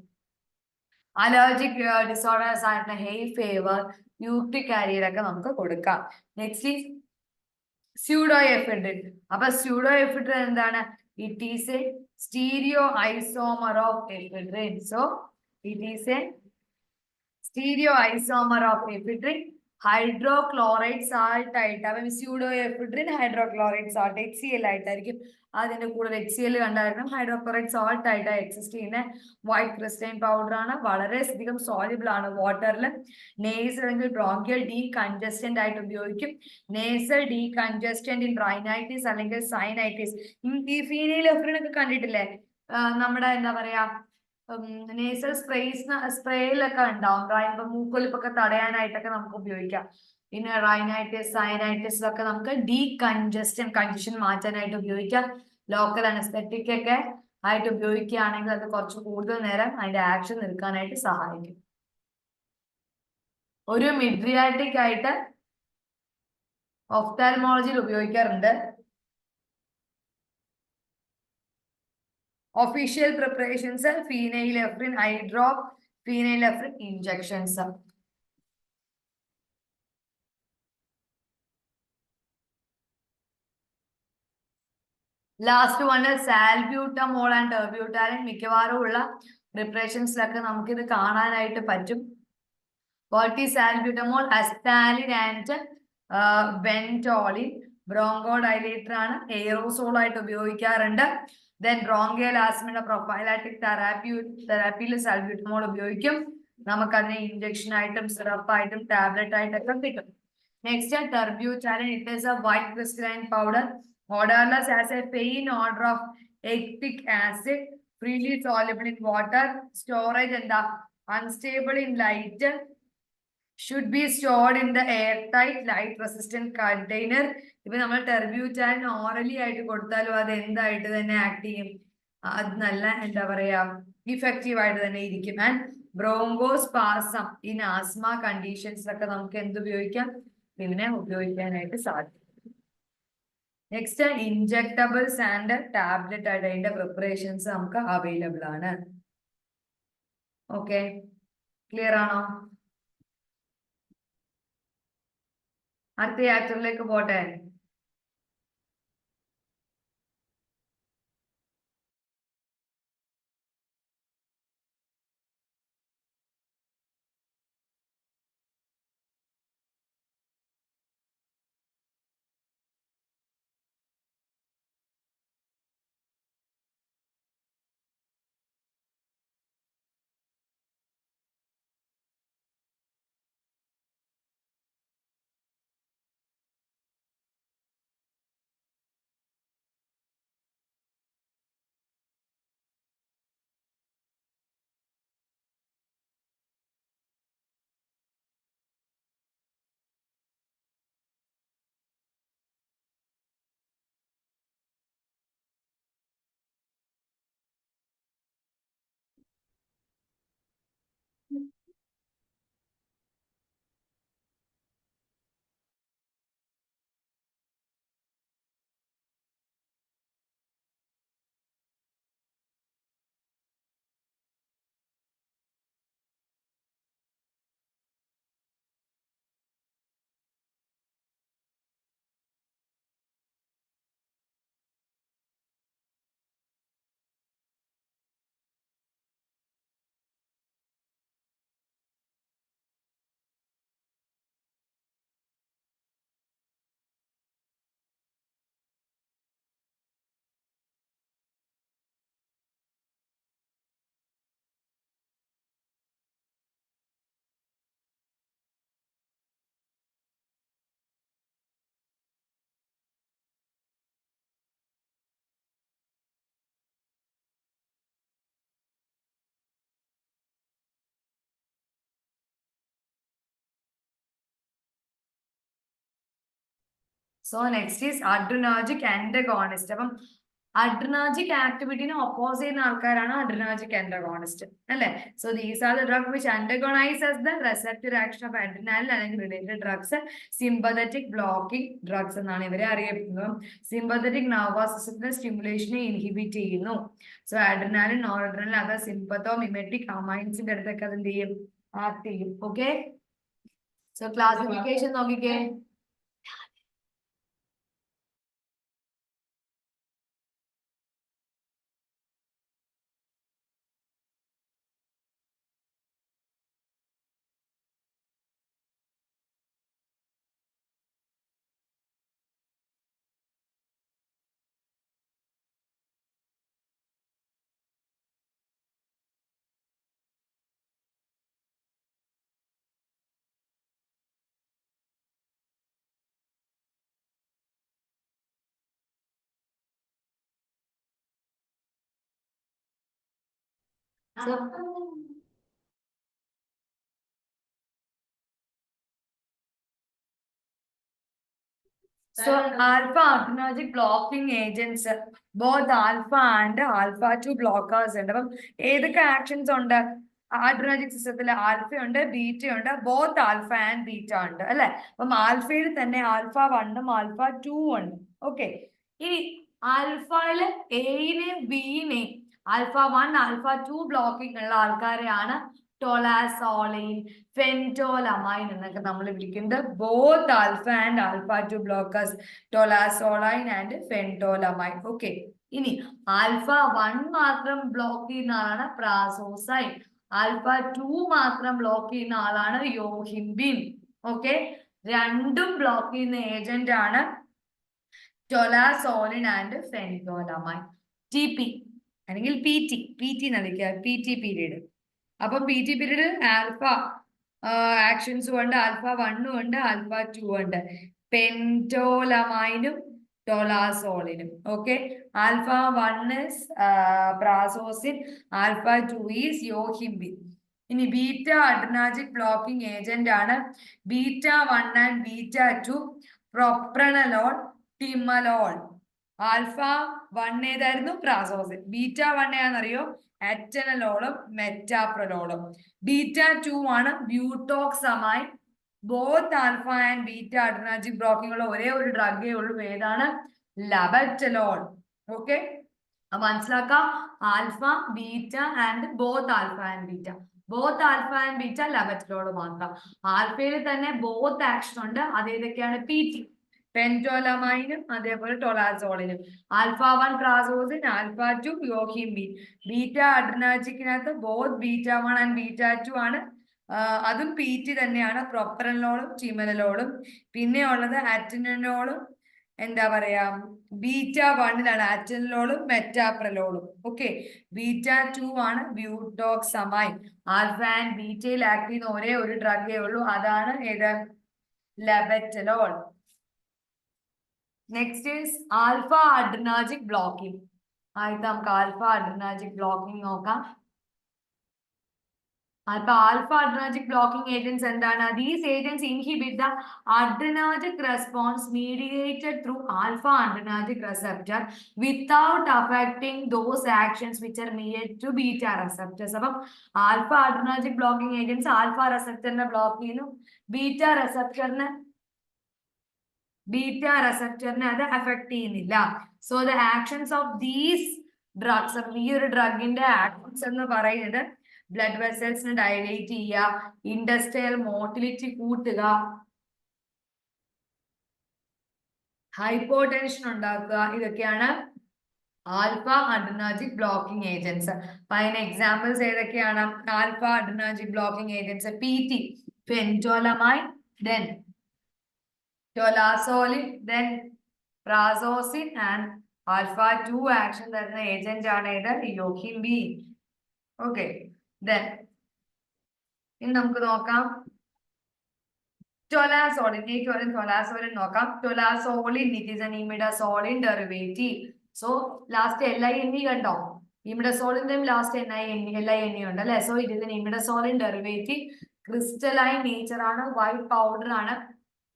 അലർജിക് ഡിസോർഡേഴ്സ് ആയിട്ടുള്ള ഹെയ് ഫേവർ, യൂറിക് ആരിയലൊക്കെ നമുക്ക് കൊടുക്കാം. Next is pseudoephedrine. അപ്പൊ സ്യൂഡോ എഫിഡ്രിൻ എന്താണ്? It is a stereoisomer of ephedrine. So it is a stereoisomer of ephedrine. Hydrochloride salt ആയിട്ട്, അപ്പൊ pseudoephedrine hydrochloride salt HCl ആയിട്ടായിരിക്കും. അതിന്റെ കൂടെ HCl കണ്ടായിരുന്നു. ഹൈഡ്രോക്ലോറൈഡ് സാൾട്ട് ആയിട്ട് exist ചെയ്യുന്ന വൈറ്റ് ക്രിസ്റ്റൈൻ പൗഡർ ആണ്. വളരെ അധികം സോളിബിൾ ആണ് വാട്ടറിൽ. നേസൽ അല്ലെങ്കിൽ ബ്രോങ്കിയൽ ഡീകൺജസ്റ്റന്റ് ആയിട്ട് ഉപയോഗിക്കും. നേസൽ ഡീകൺജസ്റ്റന്റ് ഇൻ റൈനൈറ്റിസ് അല്ലെങ്കിൽ സൈനൈറ്റിസ്. ഈ ഫീനൈലെഫ്രിൻ ഒക്കെ കണ്ടിട്ടില്ലേ? നമ്മുടെ എന്താ പറയാ, നേസൽ സ്പ്രേയിലൊക്കെ ഉണ്ടാവും. ഇപ്പൊ മൂക്കൊലിപ്പൊക്കെ തടയാനായിട്ടൊക്കെ നമുക്ക് ഉപയോഗിക്കാം. പിന്നെ റൈനൈറ്റിസ്, സൈനൈറ്റിസ് ഒക്കെ നമുക്ക് കൺജഷൻ മാറ്റാനായിട്ട് ഉപയോഗിക്കാം. ലോക്കൽ അനസ്തെറ്റിക് ഒക്കെ ആയിട്ട് ഉപയോഗിക്കുകയാണെങ്കിൽ അത് കുറച്ച് കൂടുതൽ നേരം അതിന്റെ ആക്ഷൻ നിൽക്കാനായിട്ട് സഹായിക്കും. ഒരു മിഡ്രിയാറ്റിക് ആയിട്ട് ഒഫ്താൽമോളജിയിൽ ഉപയോഗിക്കാറുണ്ട്. Official preparations phenylephrine eye drop, phenylephrine injections. Last one salbutamol and terbutaline. മിക്കവാറും ഉള്ള പ്രിപ്പറേഷൻസിലൊക്കെ നമുക്കിത് കാണാനായിട്ട് പറ്റും. What is salbutamol? Asthalin and Ventolin. Bronchodilator ആണ്. എയറോസോൾ ആയിട്ട് ഉപയോഗിക്കാറുണ്ട്. ദെൻ ബ്രോങ്കിയൽ ആസ്മയുടെ പ്രൊഫൈലാറ്റിക് തെറാപ്പിയിൽ സാൽബ്യൂട്ടമോൾ ഉപയോഗിക്കും. നമുക്കതിനെ ഇഞ്ചക്ഷൻ ആയിട്ടും സിറപ്പായിട്ടും ടാബ്ലറ്റ് ആയിട്ടൊക്കെ കിട്ടും. Next terbutaline. It is a white crystalline powder. Odorless, has a faint odor of lactic acid, freely soluble in water. Storage and unstable in light. Should be stored in the airtight, light resistant container. ഇപ്പൊ നമ്മൾ ടെർബ്യൂറ്റാലിൻ orally ആയിട്ട് കൊടുത്താലും അത് എന്തായിട്ട് തന്നെ act ചെയ്യും, അത് നല്ല എന്താ പറയാ ഇഫക്റ്റീവ് ആയിട്ട് തന്നെ ഇരിക്കും. ആൻഡ് ബ്രോങ്കോസ്പാസം ഇൻ ആസ്മ കണ്ടീഷൻസിലൊക്കെ നമുക്ക് എന്ത് ഉപയോഗിക്കാം, ഇതിനെ ഉപയോഗിക്കാനായിട്ട് സാധിക്കും. നെക്സ്റ്റ് ഇൻജെക്ടബിൾസ് ആൻഡ് ടാബ്ലറ്റ് ആയിട്ട് അതിന്റെ പ്രിപ്പറേഷൻസ് നമുക്ക് അവൈലബിൾ ആണ്. ഓക്കെ, ക്ലിയർ ആണോ? അടുത്ത ചാപ്റ്ററിലേക്ക് പോട്ടെ. So next is adrenergic antagonist. അപ്പം അഡ്രിനാർജിക് ആക്ടിവിറ്റിനെ ഒപ്പോസ് ചെയ്യുന്ന ആൾക്കാരാണ് അഡ്രിനാർജിക് ആന്റഗോണിസ്റ്റ് അല്ലെ. So these are the drug which antagonises the receptive action of adrenaline അല്ലെങ്കിൽ related drugs. Sympathetic blocking drugs എന്നാണ് ഇവരെ അറിയപ്പെടുന്നത്. സിമ്പതറ്റിക് നെർവസ് സിസ്റ്റത്തിന്റെ സ്റ്റിമുലേഷനെ ഇൻഹിബിറ്റ് ചെയ്യുന്നു. So adrenaline, noradrenaline, other sympathomimetic അമൈൻസിന്റെ അടുത്തൊക്കെ അത് എന്ത് ചെയ്യും, ആക്ട് ചെയ്യും. ഓക്കെ, സോ ക്ലാസിഫിക്കേഷൻ നോക്കിക്കേ. So alpha adrenergic blocking agents, both alpha and alpha 2 blockers ഉണ്ട്. അപ്പം ഏതൊക്കെ ആക്ഷൻസ് ഉണ്ട് adrenergic സിസ്റ്റത്തിൽ? ആൽഫ ഉണ്ട്, ബീറ്റ ഉണ്ട്, ബോത്ത് ആൽഫ ആൻഡ് ബീറ്റ ഉണ്ട് അല്ലെ. അപ്പം ആൽഫയിൽ തന്നെ ആൽഫ 1ഉം ആൽഫ 2ഉം ഉണ്ട്. ഓക്കെ, ഇനി ആൽഫയില് എനെയും ബിനെയും ആൽഫ 1 ആൽഫ 2 ബ്ലോക്കിംഗ് ഉള്ള ആൾക്കാരെയാണ് ടൊലാസോളിൻ, ഫെൻറ്റോലമൈൻ എന്നൊക്കെ നമ്മൾ വിളിക്കുന്നത്. Both alpha and alpha 2 blockers, tolazoline and phentolamine. Okay, ഇനി ആൽഫ 1 മാത്രം ബ്ലോക്ക് ചെയ്യുന്ന ആളാണ് പ്രാസോസൈൻ. ആൽഫ 2 മാത്രം ബ്ലോക്ക് ചെയ്യുന്ന ആളാണ് യോഹിംബിൻ. ഓക്കെ, രണ്ടും ബ്ലോക്ക് ചെയ്യുന്ന ഏജന്റ് ആണ് tolazoline and phentolamine. T P അല്ലെങ്കിൽ പി ടി എന്ന് വിളിക്കുക, PT പീരീഡ്. അപ്പൊ PT പീരീഡ് ആൽഫ ആക്ഷൻസും ഉണ്ട്, ആൽഫ 1ഉം ഉണ്ട്, ആൽഫ 2 ഉണ്ട്, പെൻറ്റോലമൈനും ടൊലാസോളിനും. Okay, alpha 1 is prazosin, alpha 2 is yohimbine. ഇനി ബീറ്റ അഡ്രിനാർജിക് ബ്ലോക്കിംഗ് ഏജന്റ് ആണ് beta 1 and beta 2 propranolol, timolol. Alpha 1 ഏതായിരുന്നു? പ്രാസോസിൻ. ബീറ്റ 1 ഏതാണെന്നറിയോ? അറ്റനലോളും മെറ്റാപ്രലോളും. ബീറ്റ 2 ആണ് butoxamine. Both alpha and beta adrenergic blocking ഉള്ള ഒരേ ഒരു ഡ്രഗേ ഉള്ളൂ, ഏതാണ്? ലബറ്റലോൾ. ഓക്കെ, മനസ്സിലാക്കാം. Alpha, beta and both alpha and beta. Both alpha and beta labetalol മാത്രം. ആൽഫയിൽ തന്നെ ബോത്ത് ആക്ഷൻ ഉണ്ട്, അതേതൊക്കെയാണ്? PT, പെൻറ്റോലമൈനും അതേപോലെ ടൊലാസോളിനും. Alpha 1 prazosin, alpha 2 yohimbine. Beta അഡ്രിനാർജിക്കിനകത്ത് ബോത്ത് ബീറ്റ 1 ആൻഡ് ബീറ്റ 2 ആണ്, അതും PT തന്നെയാണ്, പ്രൊപ്പറനോളും ടിമനലോളും. പിന്നെ ഉള്ളത് അറ്റനോളും എന്താ പറയാ ബീറ്റ 1ലാണ് അറ്റനലോളും മെറ്റാപ്രലോളും. ഓക്കെ, ബീറ്റ 2 ആണ് ബ്യൂട്ടോക്സമൈൻ. ആൽഫ ആൻഡ് ബീറ്റയിൽ ആക്ട് ചെയ്യുന്ന ഒരേ ഒരു ഡ്രഗേ ഉള്ളൂ, അതാണ് ഏത്? Labetalol. Next is alpha adrenergic blocking. ആയിട്ട് നമുക്ക് ആൽഫ അഡ്രിനാർജിക് ബ്ലോക്കിംഗ് നോക്കാം. അപ്പൊ ആൽഫ അഡ്രിനാർജിക് ബ്ലോക്കിംഗ് ഏജന്റ്സ് എന്താണ്? These agents inhibit the adrenergic response mediated through alpha adrenergic receptor without affecting those actions which are mediated to beta receptors. അപ്പം alpha adrenergic blocking agents alpha റിസപ്റ്ററിനെ block ചെയ്യുന്നു, beta റിസപ്റ്ററിനെ അത് affect ചെയ്യുന്നില്ല. So the actions of these drugs, ഈ ഒരു ഡ്രഗിന്റെ actions എന്ന് പറയുന്നത് blood വെസൽസിനെ dilate ചെയ്യുക, industrial motility കൂട്ടുക, ഹൈപ്പോടെൻഷൻ ഉണ്ടാക്കുക, ഇതൊക്കെയാണ് ആൽഫ അഡ്രിനാർജിക് ബ്ലോക്കിംഗ് ഏജന്റ്സ്. അപ്പൊ അതിന് എക്സാമ്പിൾസ് ഏതൊക്കെയാണ്? Alpha adrenergic blocking agents PT, phentolamine, then tolazoline, then prazosin and alpha 2 action തരുന്ന ഏജന്റ് ആണ് ഇത് യോഹിംബിൻ. ഓക്കെ, then ഇനി നമുക്ക് നോക്കാം ടൊലാസോളിൻ. ടൊലാസോളിൻ നോക്കാം. Tolazoline it is an imidazolin derivative. So last LINE കണ്ടോ? ഇമിഡസോളിന്റെയും ലാസ്റ്റ് LINE ഉണ്ട് അല്ലെ. So it is an imidazolin derivative. Crystalline nature ആണ്, വൈറ്റ് പൗഡർ ആണ്.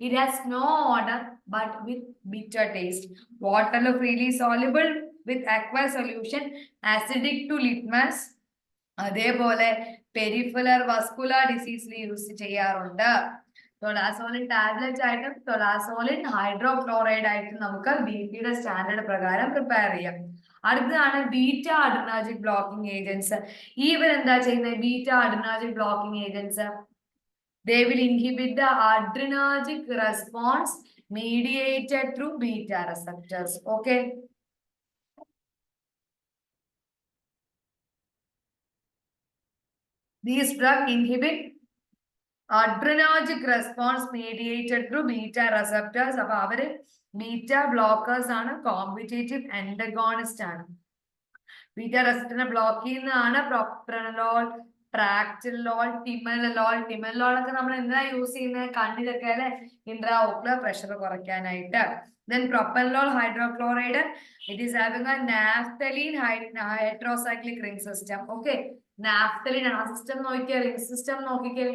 It has no odor but with bitter taste. Water freely soluble with aqueous solution, acidic to litmus. അതേപോലെ peripheral vascular ഡിസീസിൽ use ചെയ്യാറുണ്ട്. ടൊലാസോളിൻ tablet ആയിട്ടും ടൊലാസോളിൻ hydrochloride ആയിട്ടും നമുക്ക് ബിപിയുടെ standard പ്രകാരം prepare ചെയ്യാം. അടുത്തതാണ് ബീറ്റ അഡ്രിനാർജിക് ബ്ലോക്കിംഗ് ഏജൻസ്. ഇവരെന്താ ചെയ്യുന്നത്? Beta adrenergic blocking agents, they will inhibit the adrenergic response mediated through beta receptors. Okay. These drugs inhibit adrenergic response mediated through beta receptors. അപ്പൊ അവര് beta blockers ആണ്, competitive antagonist ആണ്. Beta റെസപ്റ്ററിനെ block ചെയ്യുന്നതാണ് പ്രൊപ്രാനോൾ, പ്രാക്ടിലോൾ, ടിമലലോൾ. ടിമലലോൾ ഒക്കെ നമ്മൾ എന്താ യൂസ് ചെയ്യുന്നത്? കണ്ണിലൊക്കെ അല്ലെ, ഇൻട്രാ ഓക്കുലർ പ്രഷർ കുറയ്ക്കാനായിട്ട്. Then propranolol hydrochloride, it is having a naphthalene heterocyclic ring system. Okay, naphthalene ആണ് സിസ്റ്റം. നോക്കിയേ, റിംഗ് സിസ്റ്റം നോക്കിക്കേ.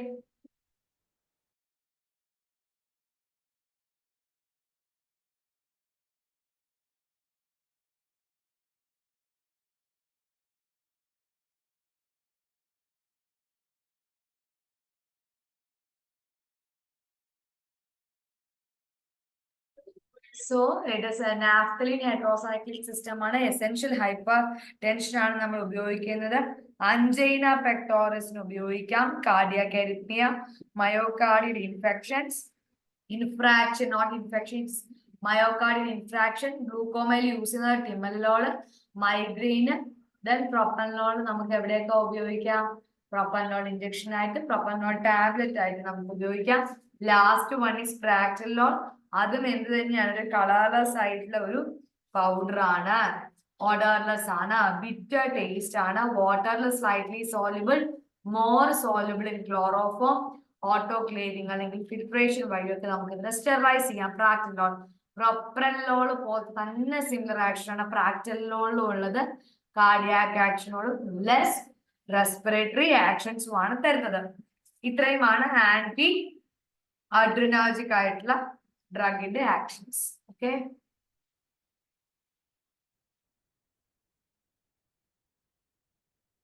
So it is a naphthalene heterocyclic system ആണ്. എസെൻഷ്യൽ ഹൈപ്പർ ടെൻഷൻ ആണ് നമ്മൾ ഉപയോഗിക്കുന്നത്. അഞ്ജൈന പെക്ടോറിസിന് ഉപയോഗിക്കാം. Cardiac arrhythmia, myocardial infections, infraction, not infections, myocardial infraction. ഗ്ലൂക്കോമയിൽ യൂസ് ചെയ്യുന്നത് ടിമലലോൾ. മൈഗ്രെയിന്. ദെൻ പ്രൊപ്പനലോൾ നമുക്ക് എവിടെയൊക്കെ ഉപയോഗിക്കാം? പ്രൊപ്പനലോൾ ഇഞ്ചക്ഷൻ ആയിട്ട്, പ്രൊപ്പനലോൾ ടാബ്ലറ്റ് ആയിട്ട് നമുക്ക് ഉപയോഗിക്കാം. Last one is practolol. അതും എന്ത് തന്നെയാണ്? ഒരു കളർലെസ് ആയിട്ടുള്ള ഒരു പൗഡർ ആണ്, ഓഡർലെസ് ആണ്, ബിറ്റർ ടേസ്റ്റ് ആണ്, വാട്ടറിൽ slightly soluble, more soluble in chloroform, autoclaving അല്ലെങ്കിൽ ഫിൽട്രേഷൻ വഴിയൊക്കെ നമുക്ക് ഇതിനെ സ്റ്റെറിലൈസ് ചെയ്യാം. പ്രാക്ടിലോൾ, പ്രൊപ്രനലോൾ പോലെ തന്നെ സിമിലർ ആക്ഷൻ ആണ് പ്രാക്ടിലോളിലും ഉള്ളത്. കാർഡിയാക് ആക്ഷനോടും ലെസ് റെസ്പിറേറ്ററി ആക്ഷൻസും ആണ് തരുന്നത്. ഇത്രയുമാണ് ആന്റി അഡ്രിനാർജിക് ആയിട്ടുള്ള drug in the actions. Okay.